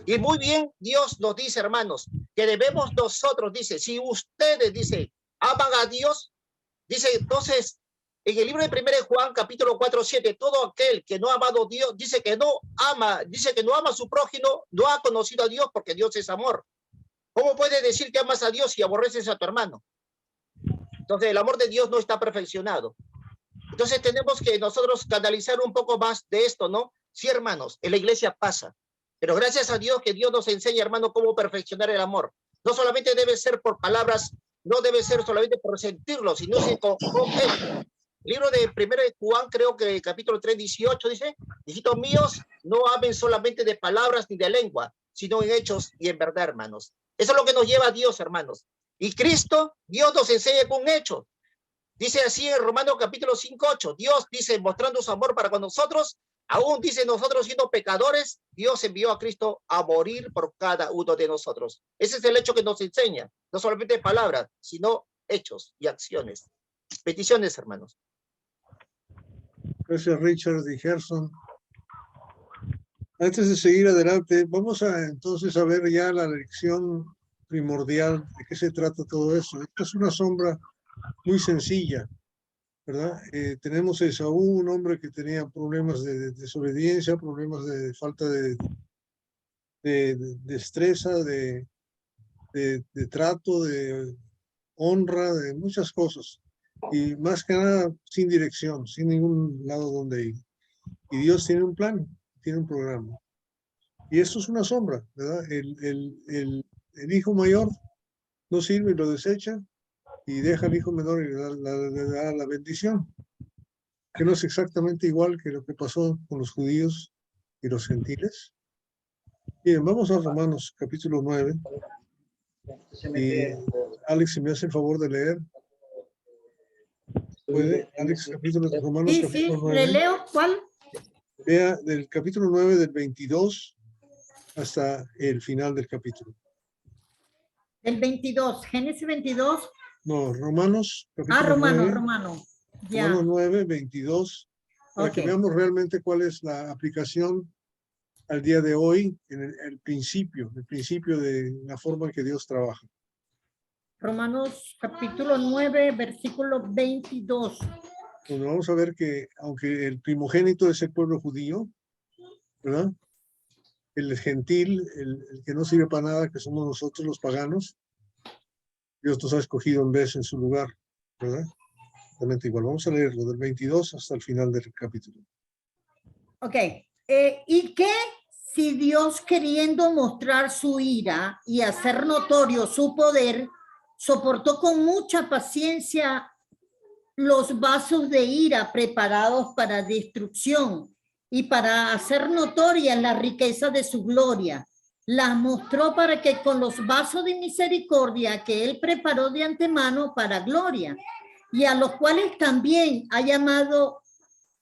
Y muy bien, Dios nos dice, hermanos, que debemos nosotros, dice, si ustedes, dice, aman a Dios, dice, entonces, en el libro de 1 Juan, capítulo 4:7, todo aquel que no ha amado a Dios, dice que no ama a su prójimo, no ha conocido a Dios, porque Dios es amor. ¿Cómo puedes decir que amas a Dios si aborreces a tu hermano? Entonces, el amor de Dios no está perfeccionado. Entonces, tenemos que nosotros canalizar un poco más de esto, ¿no? Sí, hermanos, en la iglesia pasa. Pero gracias a Dios que Dios nos enseña, hermano, cómo perfeccionar el amor. No solamente debe ser por palabras, no debe ser solamente por sentirlo, sino con esto. El libro de 1 Juan, creo que el capítulo 3:18 dice, hijitos míos, no amen solamente de palabras ni de lengua, sino en hechos y en verdad, hermanos. Eso es lo que nos lleva a Dios, hermanos. Y Cristo, Dios nos enseña con hechos. Dice así en Romanos capítulo 5:8, Dios dice, mostrando su amor para con nosotros, aún dice, nosotros siendo pecadores, Dios envió a Cristo a morir por cada uno de nosotros. Ese es el hecho que nos enseña, no solamente palabras, sino hechos y acciones. Peticiones, hermanos. Gracias, Richard y Gerson. Antes de seguir adelante, vamos a entonces a ver ya la lección primordial de qué se trata todo eso. Esta es una sombra muy sencilla, ¿verdad? Tenemos a Esaú, un hombre que tenía problemas de desobediencia, problemas de falta de destreza, de trato, de honra, de muchas cosas. Y más que nada, sin dirección, sin ningún lado donde ir. Y Dios tiene un plan, tiene un programa. Y esto es una sombra, ¿verdad? El hijo mayor no sirve y lo desecha, y deja al hijo menor y le da la bendición, que no es exactamente igual que lo que pasó con los judíos y los gentiles. Bien, vamos a Romanos capítulo 9. Y Alex, si me hace el favor de leer. ¿Puede? Alex, capítulo de Romanos Sí, capítulo sí, 9. ¿le leo cuál? Vea del capítulo 9 del 22 hasta el final del capítulo. El 22, Génesis 22. No, Romanos capítulo Romano, 9. Romano. Ya. Romanos 9, 22. Para que veamos realmente cuál es la aplicación al día de hoy en el principio de la forma en que Dios trabaja. Romanos capítulo 9, versículo 22. Bueno, vamos a ver que aunque el primogénito es el pueblo judío, ¿verdad? El gentil, el que no sirve para nada, que somos nosotros los paganos, Dios nos ha escogido en vez en su lugar, ¿verdad? Realmente igual. Vamos a leerlo del 22 hasta el final del capítulo. Ok. ¿Y qué si Dios, queriendo mostrar su ira y hacer notorio su poder, soportó con mucha paciencia los vasos de ira preparados para destrucción y para hacer notoria la riqueza de su gloria? Las mostró para que con los vasos de misericordia que él preparó de antemano para gloria, y a los cuales también ha llamado,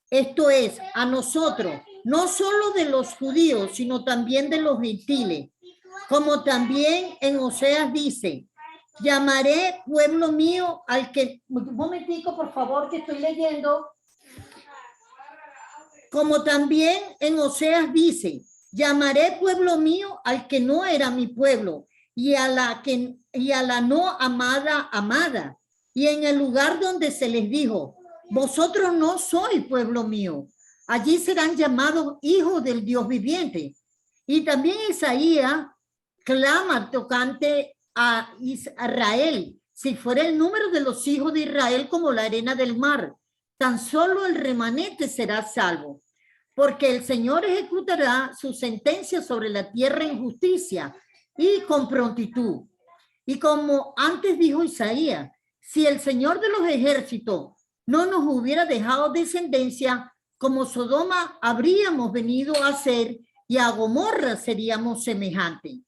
esto es, a nosotros, no solo de los judíos, sino también de los gentiles, como también en Oseas dice, llamaré pueblo mío al que, un momentico por favor que estoy leyendo, como también en Oseas dice, llamaré pueblo mío al que no era mi pueblo, y a la no amada, amada, y en el lugar donde se les dijo, vosotros no sois pueblo mío, allí serán llamados hijos del Dios viviente. Y también Isaías clama tocante a Israel, si fuera el número de los hijos de Israel como la arena del mar, tan solo el remanente será salvo, porque el Señor ejecutará su sentencia sobre la tierra en justicia y con prontitud. Y como antes dijo Isaías, si el Señor de los ejércitos no nos hubiera dejado descendencia, como Sodoma habríamos venido a ser y a Gomorra seríamos semejantes.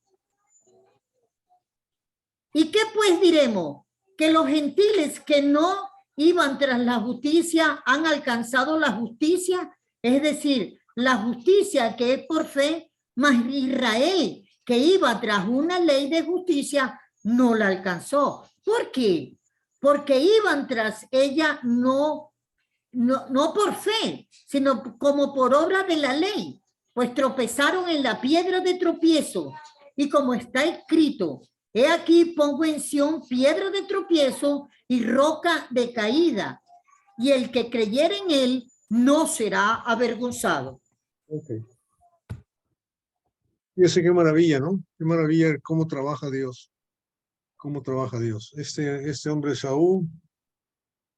¿Y qué pues diremos? Que los gentiles que no iban tras la justicia han alcanzado la justicia, es decir, la justicia que es por fe, mas Israel que iba tras una ley de justicia no la alcanzó. ¿Por qué? Porque iban tras ella no por fe, sino como por obra de la ley, pues tropezaron en la piedra de tropiezo. Y como está escrito, he aquí pongo en Sión piedra de tropiezo y roca de caída, y el que creyere en él no será avergonzado. Okay. Fíjese qué maravilla, ¿no? Qué maravilla cómo trabaja Dios. Cómo trabaja Dios. Este hombre Saúl,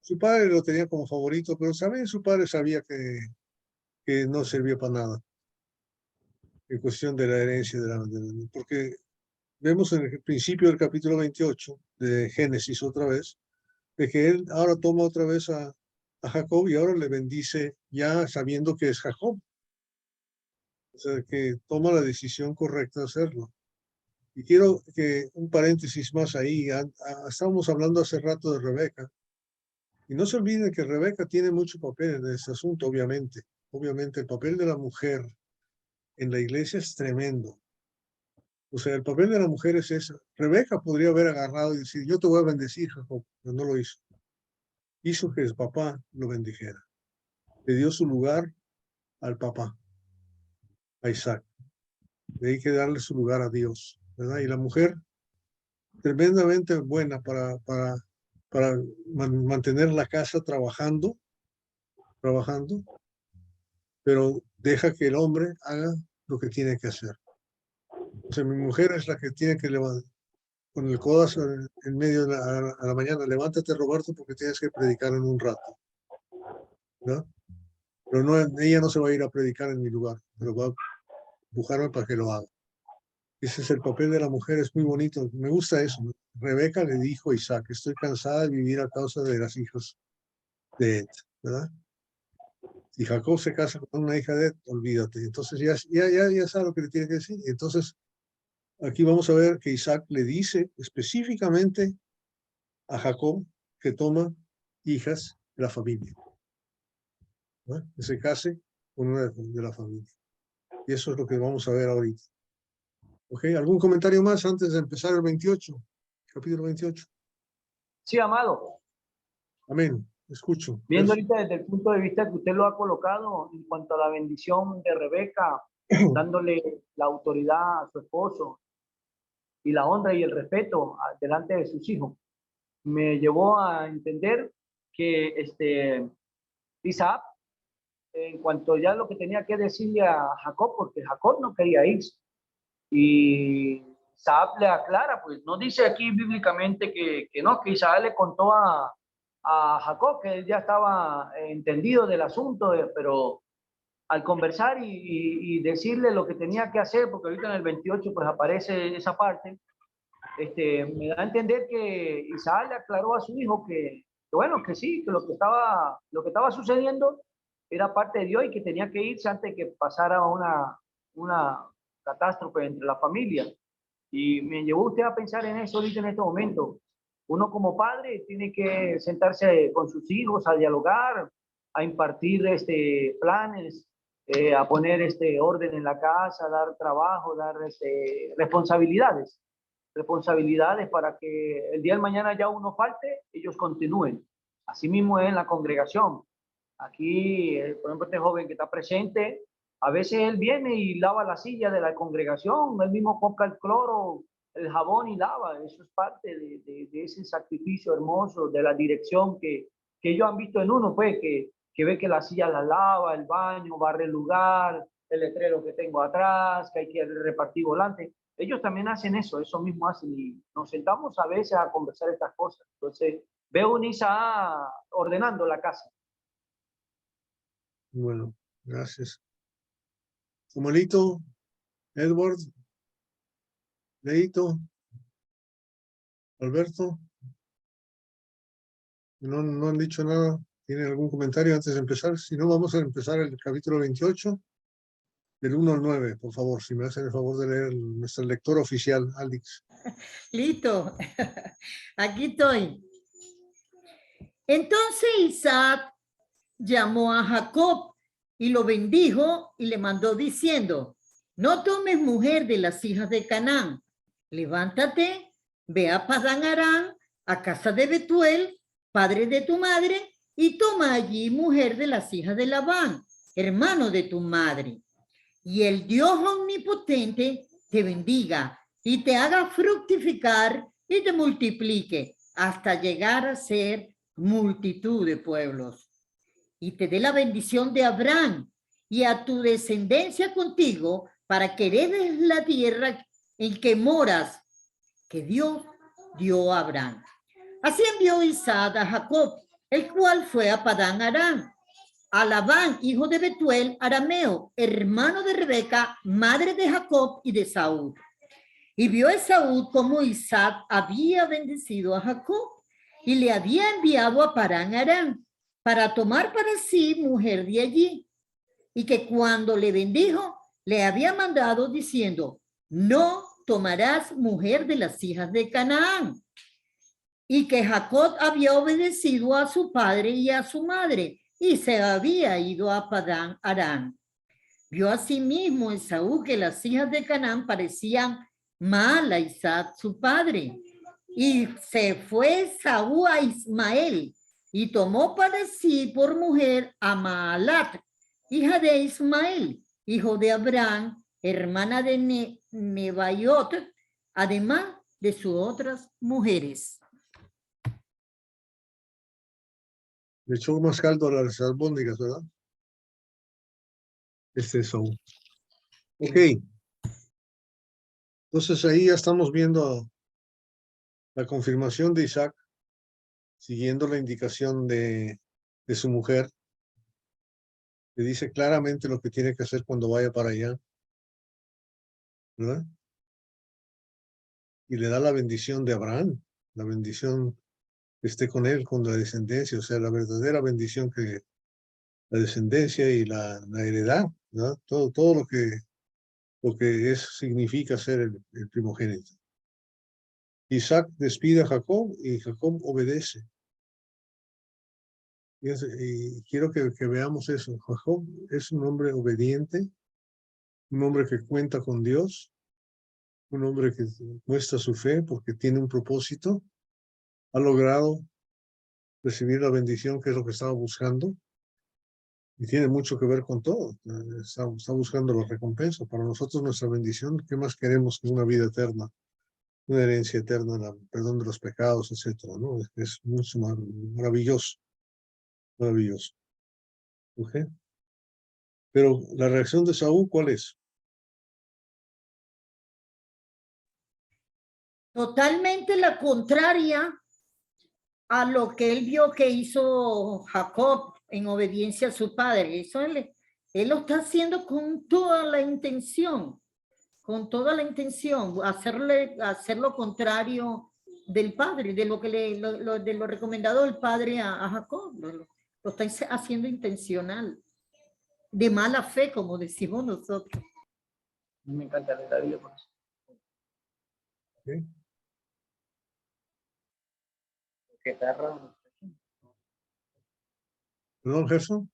su padre lo tenía como favorito, pero también su padre sabía que no servía para nada en cuestión de la herencia, porque vemos en el principio del capítulo 28 de Génesis otra vez, de que él ahora toma otra vez a Jacob y ahora le bendice ya sabiendo que es Jacob. O sea, que toma la decisión correcta de hacerlo. Y quiero que un paréntesis más ahí. Estábamos hablando hace rato de Rebeca. Y no se olviden que Rebeca tiene mucho papel en este asunto, obviamente. Obviamente el papel de la mujer en la iglesia es tremendo. O sea, el papel de la mujer es eso. Rebeca podría haber agarrado y decir, yo te voy a bendecir, Jacob, pero no lo hizo. Hizo que el papá lo bendijera. Le dio su lugar al papá, a Isaac. De ahí que darle su lugar a Dios, ¿verdad? Y la mujer, tremendamente buena para mantener la casa trabajando, pero deja que el hombre haga lo que tiene que hacer. O sea, mi mujer es la que tiene que levantar, con el codazo en medio de a la mañana, levántate, Roberto, porque tienes que predicar en un rato, ¿no? Pero no, ella no se va a ir a predicar en mi lugar, pero va a empujarme para que lo haga. Ese es el papel de la mujer, es muy bonito, me gusta eso. Rebeca le dijo a Isaac, estoy cansada de vivir a causa de las hijas de Ed, ¿verdad? Si Jacob se casa con una hija de Ed, olvídate. Entonces ya sabe lo que le tiene que decir. Entonces, aquí vamos a ver que Isaac le dice específicamente a Jacob que toma hijas de la familia, ¿no? Que se case con una de la familia. Y eso es lo que vamos a ver ahorita. ¿Ok? ¿Algún comentario más antes de empezar el 28? Capítulo 28. Sí, amado. Amén. Escucho. Viendo ahorita desde el punto de vista que usted lo ha colocado en cuanto a la bendición de Rebeca, dándole la autoridad a su esposo y la honra y el respeto delante de sus hijos, me llevó a entender que Isaac, en cuanto ya lo que tenía que decirle a Jacob, porque Jacob no quería irse, y Isaac le aclara, pues no dice aquí bíblicamente que no, que Isaac le contó a Jacob que él ya estaba entendido del asunto, pero al conversar y decirle lo que tenía que hacer, porque ahorita en el 28 pues aparece esa parte, me da a entender que Isaac le aclaró a su hijo que bueno, que sí, que lo que estaba sucediendo era parte de Dios y que tenía que irse antes de que pasara una catástrofe entre la familia. Y me llevó usted a pensar en eso ahorita en este momento. Uno como padre tiene que sentarse con sus hijos a dialogar, a impartir planes, a poner orden en la casa, dar trabajo, dar responsabilidades para que el día de mañana ya uno falte, ellos continúen. Asimismo es en la congregación. Aquí, por ejemplo, este joven que está presente, a veces él viene y lava la silla de la congregación, él mismo compra el cloro, el jabón y lava. Eso es parte de ese sacrificio hermoso, de la dirección que ellos han visto en uno, pues, que ve que la silla la lava, el baño, barre el lugar, el letrero que tengo atrás, que hay que repartir volantes. Ellos también hacen eso mismo hacen, y nos sentamos a veces a conversar estas cosas. Entonces, veo un Isaac ordenando la casa. Bueno, gracias. Samuelito, Edward. Leito, Alberto. No han dicho nada. ¿Tienen algún comentario antes de empezar? Si no, vamos a empezar el capítulo 28, del 1 al 9, por favor, si me hacen el favor de leer nuestra lectora oficial, Alex. Listo. Aquí estoy. Entonces Isaac llamó a Jacob y lo bendijo y le mandó diciendo: no tomes mujer de las hijas de Canaán. Levántate, ve a Padán Aram, a casa de Betuel, padre de tu madre, y toma allí mujer de las hijas de Labán, hermano de tu madre. Y el Dios omnipotente te bendiga y te haga fructificar y te multiplique hasta llegar a ser multitud de pueblos. Y te dé la bendición de Abraham y a tu descendencia contigo para que heredes la tierra en que moras, que Dios dio a Abraham. Así envió Isaac a Jacob, el cual fue a Padán Aram, a Labán, hijo de Betuel, arameo, hermano de Rebeca, madre de Jacob y de Saúl. Y vio Esaú como Isaac había bendecido a Jacob y le había enviado a Padán Aram para tomar para sí mujer de allí, y que cuando le bendijo, le había mandado diciendo: no tomarás mujer de las hijas de Canaán. Y que Jacob había obedecido a su padre y a su madre, y se había ido a Padán Aram. Vio asimismo Esaú que las hijas de Canaán parecían mal a Isaac su padre, y se fue Esaú a Ismael, y tomó para sí por mujer a Maalat, hija de Ismael, hijo de Abraham, hermana de Nebaiot, además de sus otras mujeres. Le echó más caldo a las albóndigas, ¿verdad? Este es Saúl. Ok. Entonces ahí ya estamos viendo la confirmación de Isaac, siguiendo la indicación de su mujer, que dice claramente lo que tiene que hacer cuando vaya para allá, ¿verdad? Y le da la bendición de Abraham, la bendición que esté con él, con la descendencia, o sea, la verdadera bendición que la descendencia y la heredad, ¿verdad? Todo lo que significa ser el primogénito. Isaac despide a Jacob y Jacob obedece. Y quiero que veamos eso. Jacob es un hombre obediente, un hombre que cuenta con Dios, un hombre que muestra su fe porque tiene un propósito, ha logrado recibir la bendición que es lo que estaba buscando y tiene mucho que ver con todo. Está buscando la recompensa. Para nosotros nuestra bendición, ¿qué más queremos que una vida eterna? Una herencia eterna, el perdón de los pecados, etcétera, ¿no? Es mucho maravilloso, maravilloso. ¿Ok? Pero la reacción de Saúl, ¿cuál es? Totalmente la contraria a lo que él vio que hizo Jacob en obediencia a su padre. Eso él lo está haciendo con toda la intención, hacer lo contrario del padre, de lo que de lo recomendado del padre a Jacob. Lo está haciendo intencional, de mala fe, como decimos nosotros. Me encanta leer la Biblia por eso. ¿Okay? Que está raro. ¿Perdón, Gerson?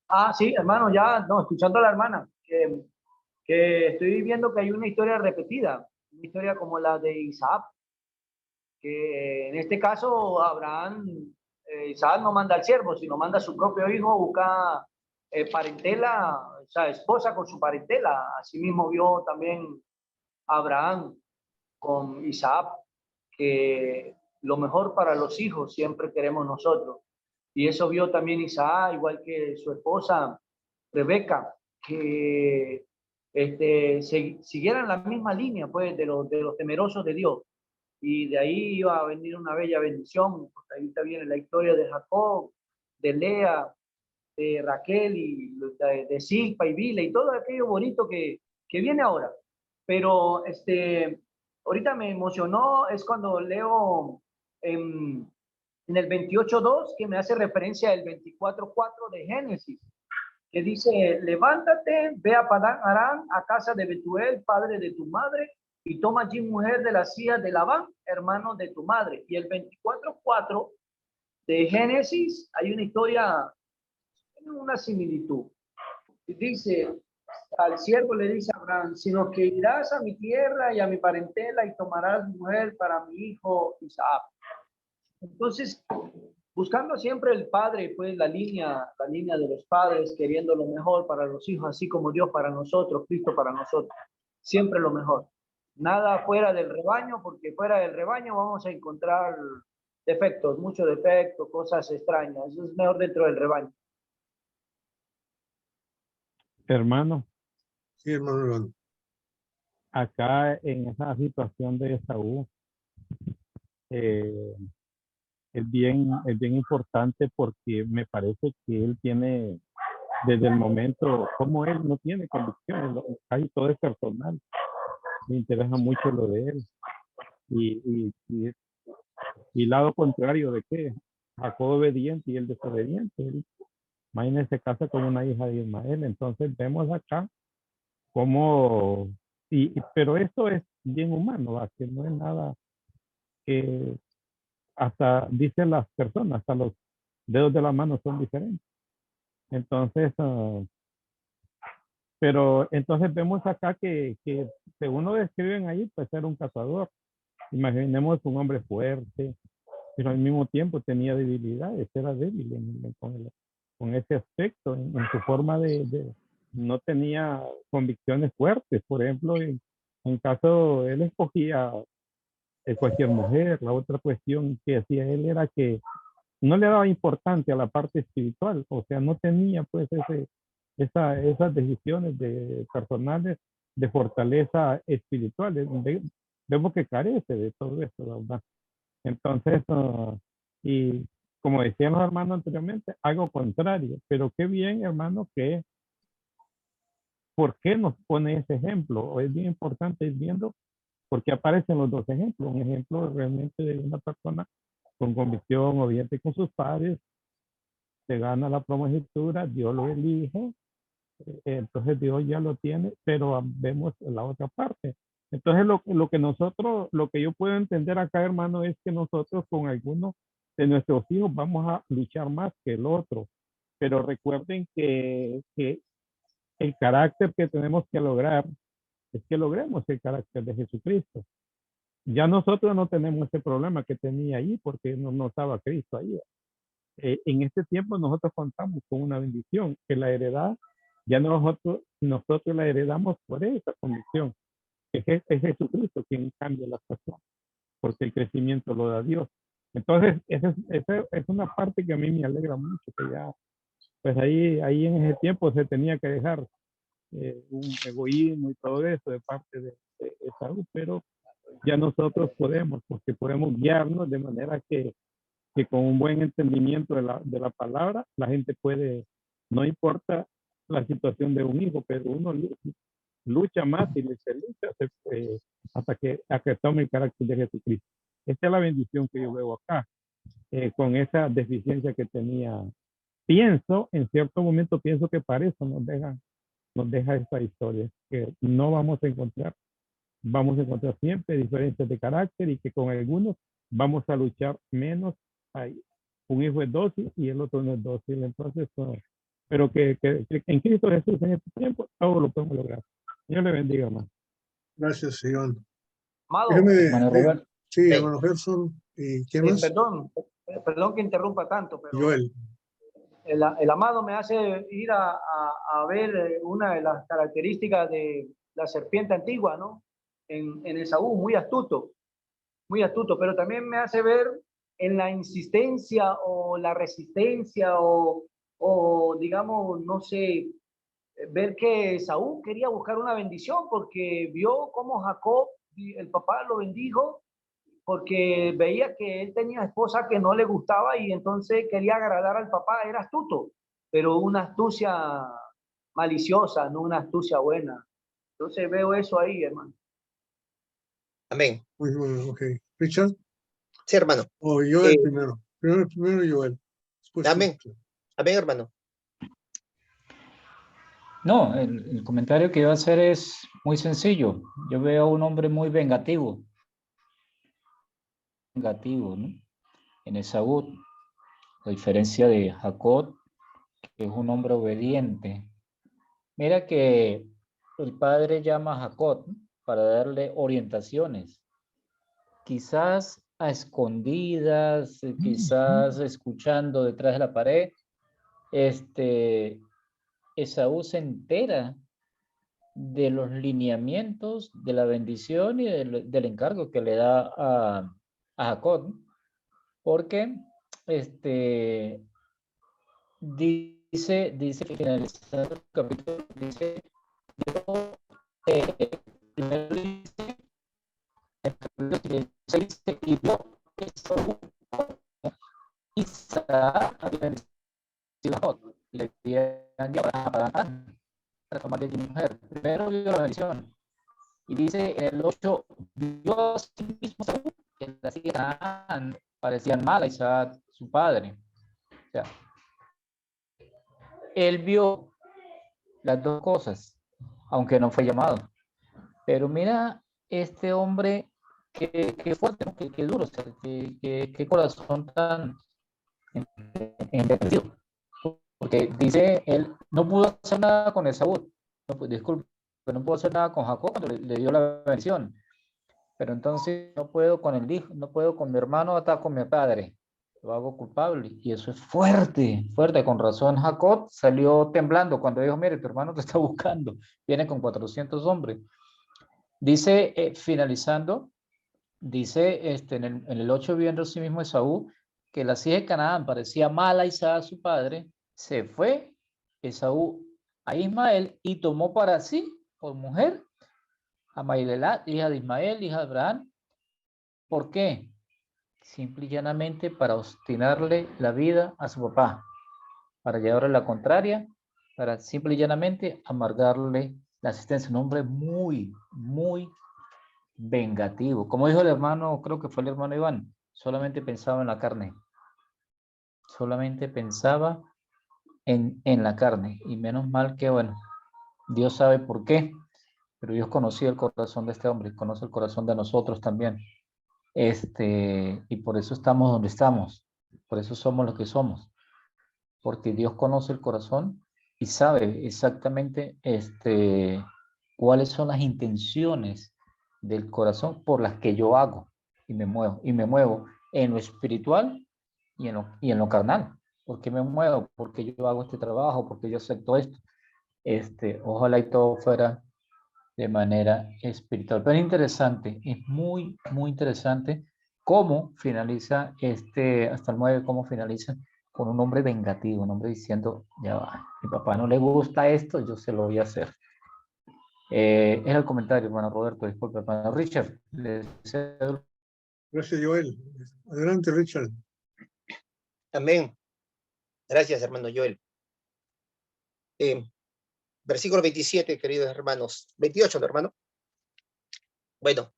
Ah, sí, hermano, ya, no, escuchando a la hermana, que estoy viendo que hay una historia repetida, una historia como la de Isaac, que en este caso Abraham, Isaac no manda al siervo, sino manda a su propio hijo a buscar parentela, o sea, esposa con su parentela. Asimismo vio también Abraham con Isaac, que lo mejor para los hijos siempre queremos nosotros. Y eso vio también Isaac, igual que su esposa Rebeca, que siguieran la misma línea pues, de los temerosos de Dios. Y de ahí iba a venir una bella bendición. Porque ahí viene la historia de Jacob, de Lea, de Raquel, y de Silpa y Bila, y todo aquello bonito que viene ahora. Pero ahorita me emocionó, es cuando leo en el 28:2 que me hace referencia al 24:4 de Génesis, que dice, levántate, ve a Padán Aram, a casa de Betuel, padre de tu madre, y toma allí mujer de las hijas de Labán, hermano de tu madre. Y el 24:4 de Génesis, hay una historia, una similitud. Dice, al siervo le dice a Abraham, sino que irás a mi tierra y a mi parentela y tomarás mujer para mi hijo Isaac. Entonces, buscando siempre el padre, pues la línea de los padres, queriendo lo mejor para los hijos, así como Dios para nosotros, Cristo para nosotros, siempre lo mejor. Nada fuera del rebaño, porque fuera del rebaño vamos a encontrar defectos, muchos defectos, cosas extrañas. Eso es mejor dentro del rebaño. Hermano, Sí, hermano Iván. acá en esa situación de Esaú, eh, es bien importante porque me parece que él tiene, desde el momento, como él no tiene convicciones, casi todo es personal, me interesa mucho lo de él. Y lado contrario de que Jacob obediente y el desobediente, él, imagínense, se casa con una hija de Ismael, entonces vemos acá cómo, pero esto es bien humano, ¿va? Que no es nada que hasta dicen las personas, hasta los dedos de la mano son diferentes. Entonces, pero entonces vemos acá que según lo describen ahí, pues era un cazador. Imaginemos un hombre fuerte, pero al mismo tiempo tenía debilidades, era débil con ese aspecto, en su forma no tenía convicciones fuertes. Por ejemplo, en caso, él escogía cualquier mujer. La otra cuestión que hacía él era que no le daba importancia a la parte espiritual, o sea, no tenía pues esas decisiones personales de fortaleza espiritual. Vemos que carece de todo esto, ¿verdad? Entonces, y como decían los hermanos anteriormente, algo contrario, pero qué bien, hermano, que ¿por qué nos pone ese ejemplo? Es bien importante ir viendo porque aparecen los dos ejemplos. Un ejemplo realmente de una persona con convicción, obediente con sus padres, se gana la primogenitura, Dios lo elige, entonces Dios ya lo tiene, pero vemos la otra parte. Entonces lo que nosotros, lo que yo puedo entender acá, hermano, es que nosotros con algunos de nuestros hijos vamos a luchar más que el otro, pero recuerden que el carácter que tenemos que lograr es que logremos el carácter de Jesucristo. Ya nosotros no tenemos ese problema que tenía ahí porque no estaba Cristo ahí. En este tiempo nosotros contamos con una bendición, que la heredad, ya nosotros la heredamos por esa condición. Es Jesucristo quien cambia las personas, porque el crecimiento lo da Dios. Entonces, esa es una parte que a mí me alegra mucho, que ya, pues ahí en ese tiempo se tenía que dejar un egoísmo y todo eso de parte de Esaú, pero ya nosotros podemos, porque podemos guiarnos de manera que con un buen entendimiento de la palabra, la gente puede, no importa la situación de un hijo, pero uno lucha más y se lucha hasta que tome el carácter de Jesucristo. Esta es la bendición que yo veo acá, con esa deficiencia que tenía. Pienso, en cierto momento, pienso que para eso nos deja esta historia, que no vamos a encontrar siempre diferencias de carácter y que con algunos vamos a luchar menos. Hay un hijo es dócil y el otro no es dócil. Entonces, pero que en Cristo Jesús en este tiempo todo lo podemos lograr. Dios le bendiga, hermano. Gracias, Iván. Amado, Hermano Robert. Sí, Sí. hermano Gerson. ¿Y quién más? perdón que interrumpa tanto, pero Joel. el amado me hace ir a ver una de las características de la serpiente antigua, ¿no? En Esaú, muy astuto, pero también me hace ver en la insistencia o la resistencia o digamos, no sé, ver que Esaú quería buscar una bendición porque vio cómo Jacob, el papá lo bendijo porque veía que él tenía esposa que no le gustaba y entonces quería agradar al papá, era astuto, pero una astucia maliciosa, no una astucia buena. Entonces veo eso ahí, hermano. Amén. Muy bueno, ok. Richard, Sí, hermano. o Joel Eh, primero. Primero Joel. Después tú. Amén. Amén, hermano. No, el comentario que iba a hacer es muy sencillo. Yo veo a un hombre muy vengativo, ¿no? En Esaú, a diferencia de Jacob, que es un hombre obediente. Mira que el padre llama a Jacob para darle orientaciones, quizás a escondidas, quizás escuchando detrás de la pared. Esaú se entera de los lineamientos de la bendición y del encargo que le da a Jacob, porque dice finalizando el capítulo, dice, primero dice, y vio Esaú, Isaac había bendecido a Jacob, y le habían llevado a Adán para tomarle de mujer. Primero vio la bendición, y dice en el 8, vio a sí mismo Saúl, que las hijas parecían mal a Isaac, su padre. O sea, él vio las dos cosas, aunque no fue llamado. Pero mira este hombre, que fuerte, ¿no? que duro, o sea, que corazón tan endurecido. Porque dice, él no pudo hacer nada con Esaú, disculpe, no pudo hacer nada con Jacob cuando le dio la bendición. Pero entonces no puedo con el hijo, no puedo con mi hermano, hasta con mi padre. Lo hago culpable. Y eso es fuerte, fuerte. Con razón, Jacob salió temblando cuando dijo, mire, tu hermano te está buscando. Viene con 400 hombres. Dice, finalizando, dice en el 8, viendo a sí mismo Esaú, que la hija de Canaán parecía mala a Isaac, su padre. Se fue Esaú a Ismael y tomó para sí, por mujer, a Mailelat, hija de Ismael, hija de Abraham. ¿Por qué? Simple y llanamente para obstinarle la vida a su papá, para llevarle la contraria, para simple y llanamente amargarle la asistencia. Un hombre muy, muy vengativo. Como dijo el hermano, creo que fue el hermano Iván, solamente pensaba en la carne. Solamente pensaba en la carne. Y menos mal que, bueno, Dios sabe por qué, pero Dios conocía el corazón de este hombre, conoce el corazón de nosotros también. Y por eso estamos donde estamos, por eso somos lo que somos, porque Dios conoce el corazón y sabe exactamente cuáles son las intenciones del corazón por las que yo hago y me muevo en lo espiritual y en lo carnal. ¿Por qué me muevo? Porque yo hago este trabajo, porque yo acepto esto. Ojalá y todo fuera de manera espiritual. Pero es interesante, es muy, muy interesante cómo finaliza hasta el 9, cómo finaliza con un hombre vengativo, un hombre diciendo, ya va, mi papá no le gusta esto, yo se lo voy a hacer. Es el comentario, hermano Roberto, disculpe, hermano Richard. Gracias, Joel. Adelante, Richard. Amén. Gracias, hermano Joel. Versículo 27, queridos hermanos. 28, ¿no, hermano? Bueno,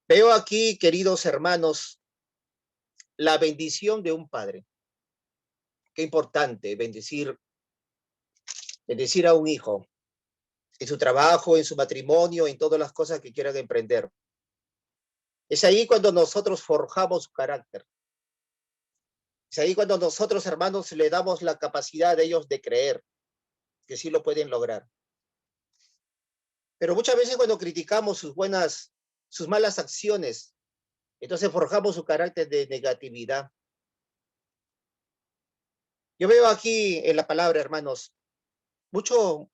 veo aquí, queridos hermanos, la bendición de un padre. Qué importante bendecir a un hijo en su trabajo, en su matrimonio, en todas las cosas que quieran emprender. Es ahí cuando nosotros forjamos su carácter. Es ahí cuando nosotros, hermanos, le damos la capacidad de ellos de creer que sí lo pueden lograr. Pero muchas veces cuando criticamos sus malas acciones, entonces forjamos su carácter de negatividad. Yo veo aquí en la palabra, hermanos, mucho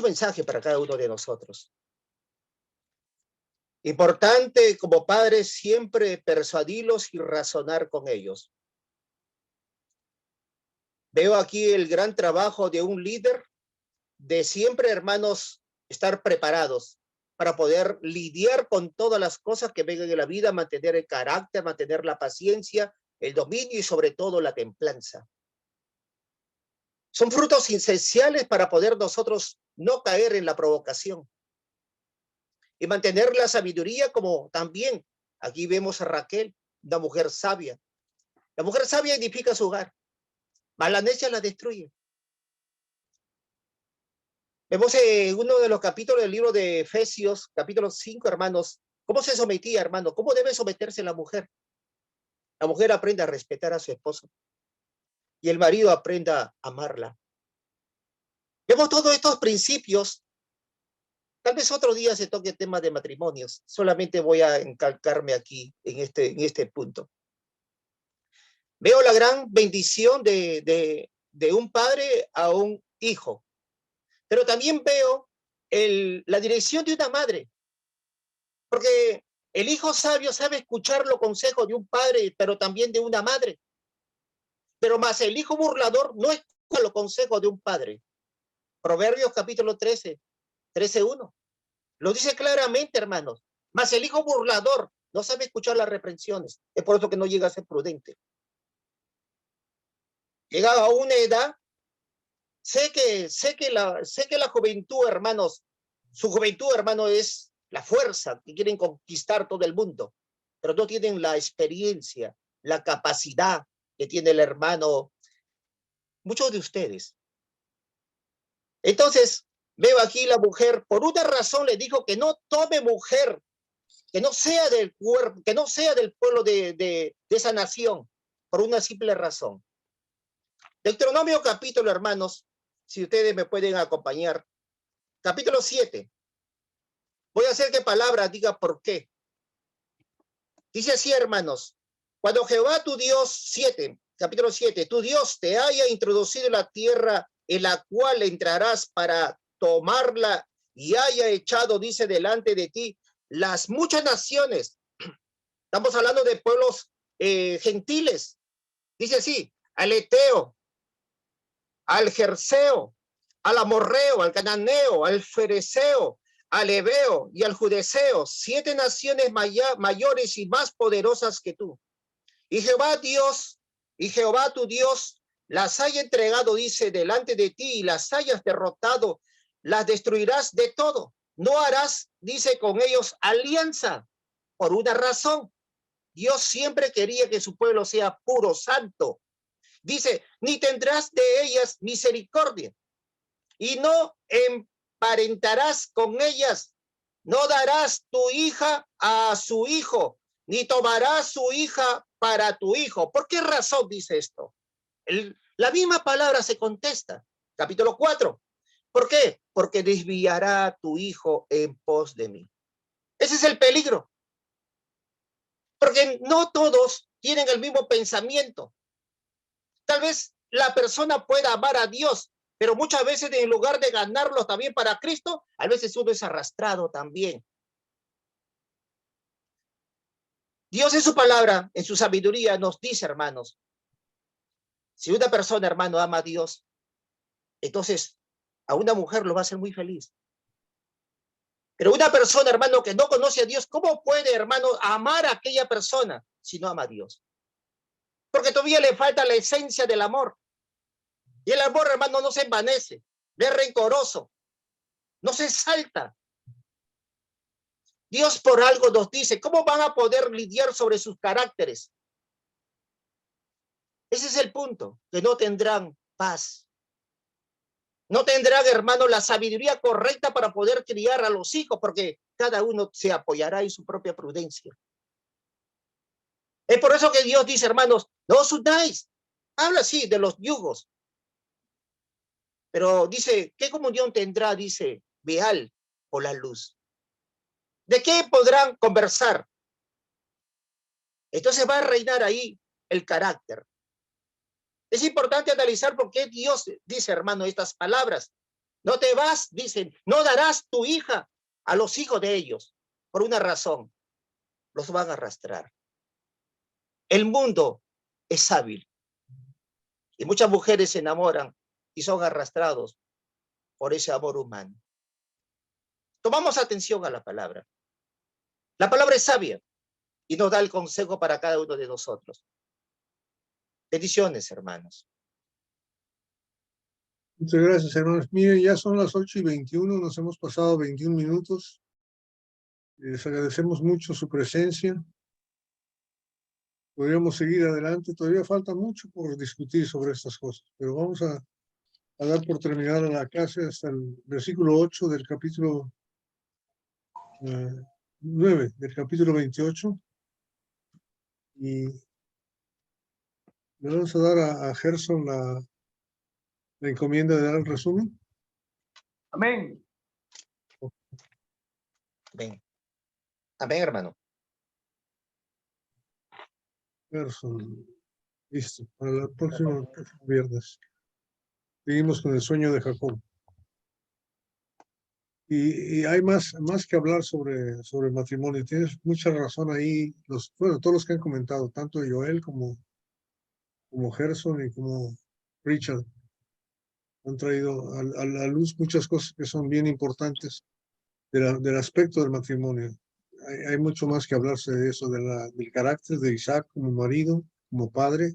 mensaje para cada uno de nosotros. Importante como padres siempre persuadirlos y razonar con ellos. Veo aquí el gran trabajo de un líder, de siempre, hermanos, estar preparados para poder lidiar con todas las cosas que vengan en la vida, mantener el carácter, mantener la paciencia, el dominio y sobre todo la templanza. Son frutos esenciales para poder nosotros no caer en la provocación. y mantener la sabiduría, como también aquí vemos a Raquel, una mujer sabia. La mujer sabia edifica su hogar, mas la necia la destruye. Vemos en uno de los capítulos del libro de Efesios, capítulo 5, hermanos, cómo se sometía, hermano, cómo debe someterse la mujer. La mujer aprende a respetar a su esposo y el marido aprenda a amarla. Vemos todos estos principios. Tal vez otro día se toque el tema de matrimonios. Solamente voy a encalcarme aquí en este punto. Veo la gran bendición de un padre a un hijo. Pero también veo la dirección de una madre. Porque el hijo sabio sabe escuchar los consejos de un padre, pero también de una madre. Pero más el hijo burlador no escucha los consejos de un padre. Proverbios capítulo 13:1. Lo dice claramente, hermanos. Mas el hijo burlador no sabe escuchar las reprensiones. Es por eso que no llega a ser prudente. Llega a una edad, sé que la juventud, hermanos, su juventud, hermano, es la fuerza, que quieren conquistar todo el mundo, pero no tienen la experiencia, la capacidad que tiene el hermano, muchos de ustedes. Entonces, veo aquí la mujer, por una razón le dijo que no tome mujer, que no sea del cuerpo, que no sea del pueblo de esa nación, por una simple razón. Deuteronomio capítulo, hermanos, si ustedes me pueden acompañar, capítulo 7. Voy a hacer que palabra diga por qué. Dice así, hermanos, cuando Jehová tu Dios, capítulo 7, tu Dios te haya introducido en la tierra en la cual entrarás para tomarla y haya echado, dice, delante de ti las muchas naciones. Estamos hablando de pueblos gentiles. Dice así, al Eteo, al Jerseo, al Amorreo, al Cananeo, al Fereceo, al Ebeo y al Judeseo, 7 naciones mayores y más poderosas que tú. Y Jehová tu Dios las haya entregado, dice, delante de ti y las hayas derrotado, las destruirás de todo. No harás, dice, con ellos alianza por una razón. Dios siempre quería que su pueblo sea puro, santo. Dice, ni tendrás de ellas misericordia y no emparentarás con ellas. No darás tu hija a su hijo, ni tomarás su hija para tu hijo. ¿Por qué razón dice esto? La misma palabra se contesta. Capítulo 4. ¿Por qué? Porque desviará tu hijo en pos de mí. Ese es el peligro. Porque no todos tienen el mismo pensamiento. Tal vez la persona pueda amar a Dios, pero muchas veces en lugar de ganarlo también para Cristo, a veces uno es arrastrado también. Dios en su palabra, en su sabiduría, nos dice, hermanos, si una persona, hermano, ama a Dios, entonces a una mujer lo va a hacer muy feliz. Pero una persona, hermano, que no conoce a Dios, ¿cómo puede, hermano, amar a aquella persona si no ama a Dios? Porque todavía le falta la esencia del amor. Y el amor, hermano, no se envanece, no es rencoroso, no se exalta. Dios por algo nos dice, ¿cómo van a poder lidiar sobre sus caracteres? Ese es el punto, que no tendrán paz. No tendrán, hermano, la sabiduría correcta para poder criar a los hijos, porque cada uno se apoyará en su propia prudencia. Es por eso que Dios dice, hermanos, no os unáis. Habla así de los yugos. Pero dice, ¿qué comunión tendrá? Dice, Beal o la luz. ¿De qué podrán conversar? Entonces va a reinar ahí el carácter. Es importante analizar por qué Dios dice, hermano, estas palabras. No te vas, dicen, no darás tu hija a los hijos de ellos. Por una razón, los van a arrastrar. El mundo es hábil. Y muchas mujeres se enamoran y son arrastrados por ese amor humano. Tomamos atención a la palabra. La palabra es sabia y nos da el consejo para cada uno de nosotros. Bendiciones, hermanos. Muchas gracias, hermanos. Miren, ya son las 8:21, nos hemos pasado 21 minutos. Les agradecemos mucho su presencia. Podríamos seguir adelante. Todavía falta mucho por discutir sobre estas cosas, pero vamos a dar por terminada la clase hasta el versículo 8 del capítulo 9 del capítulo 28. Y le vamos a dar a Gerson la encomienda de dar el resumen. Amén. Amén. Amén, hermano. Gerson, listo, para el próximo viernes. Seguimos con el sueño de Jacob. Y hay más que hablar sobre el matrimonio. Tienes mucha razón ahí. Todos los que han comentado, tanto Joel como Gerson y como Richard, han traído a la luz muchas cosas que son bien importantes del aspecto del matrimonio. Hay mucho más que hablarse de eso, del carácter de Isaac como marido, como padre,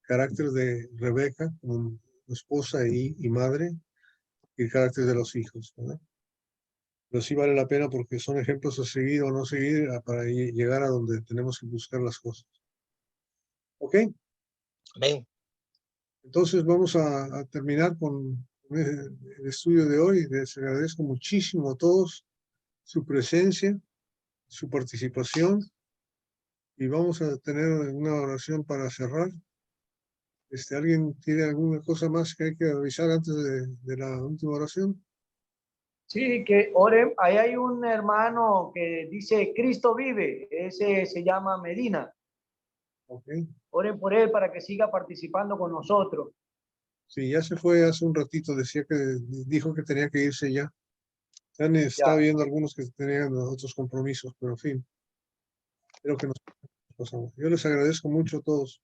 carácter de Rebeca como esposa y madre, y el carácter de los hijos, ¿verdad? Pero sí vale la pena porque son ejemplos a seguir o no seguir para llegar a donde tenemos que buscar las cosas. ¿Ok? Amén. Entonces vamos a terminar con el estudio de hoy. Les agradezco muchísimo a todos su presencia, su participación, y vamos a tener una oración para cerrar. ¿Alguien tiene alguna cosa más que hay que avisar antes de la última oración? Sí, que oren. Ahí hay un hermano que dice Cristo vive. Ese se llama Medina. Ok. Oren por él para que siga participando con nosotros. Sí, ya se fue hace un ratito, dijo que tenía que irse ya. Ya estaba viendo algunos que tenían otros compromisos, pero en fin, creo que nos pasamos. Yo les agradezco mucho a todos.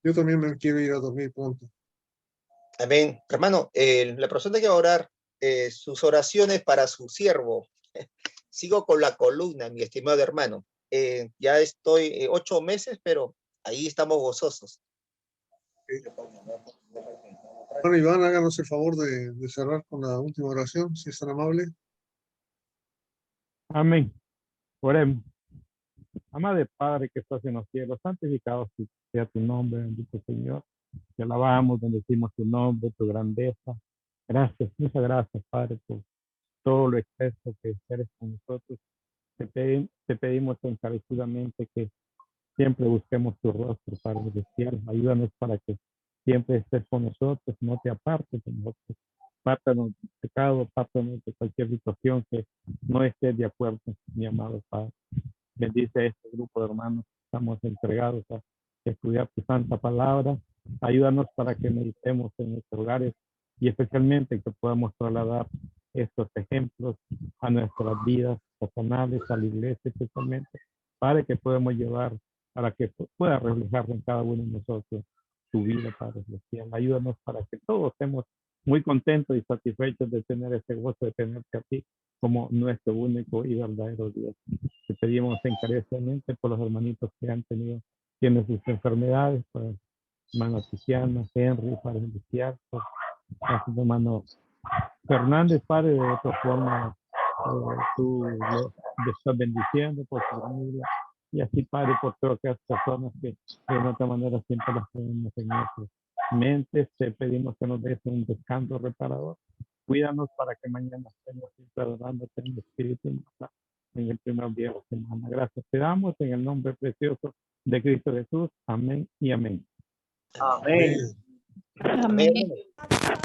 Yo también me quiero ir a dormir pronto. Amén. Hermano, la persona que va a orar sus oraciones para su siervo. Sigo con la columna, mi estimado hermano. Ya estoy 8 meses, pero ahí estamos gozosos. Bueno, Iván, háganos el favor de cerrar con la última oración, si es tan amable. Amén. Oremos. Amado Padre que estás en los cielos, santificado sea tu nombre, bendito Señor. Te alabamos, bendecimos tu nombre, tu grandeza. Gracias, muchas gracias, Padre, por todo lo expreso que eres con nosotros. Te pedimos encarecidamente que siempre busquemos tu rostro, Padre celestial. Ayúdanos para que siempre estés con nosotros, no te apartes de nosotros. Apártanos del pecado, apártanos de cualquier situación que no esté de acuerdo, mi amado Padre. Bendice a este grupo de hermanos que estamos entregados a estudiar tu santa palabra. Ayúdanos para que meditemos en nuestros hogares y especialmente que podamos trasladar estos ejemplos a nuestras vidas personales, a la iglesia especialmente, para que podamos llevar, para que pueda reflejar en cada uno de nosotros tu vida, Padre celestial. Ayúdanos para que todos estemos muy contentos y satisfechos de tener ese gozo de tenerte a ti como nuestro único y verdadero Dios. Te pedimos encarecidamente por los hermanitos que tienen sus enfermedades, por el hermano Tiziana, Henry, Padre celestial, por el hermano Fernández, Padre, de otra forma tú le estás bendiciendo por su familia, y así, Padre, por todas aquellas personas que de otra manera siempre las tenemos en nuestras mentes. Te pedimos que nos des un descanso reparador. Cuídanos para que mañana estemos siempre adorándote en el Espíritu en el primer día de la semana. Gracias te damos en el nombre precioso de Cristo Jesús. Amén y amén. Amén. Amén.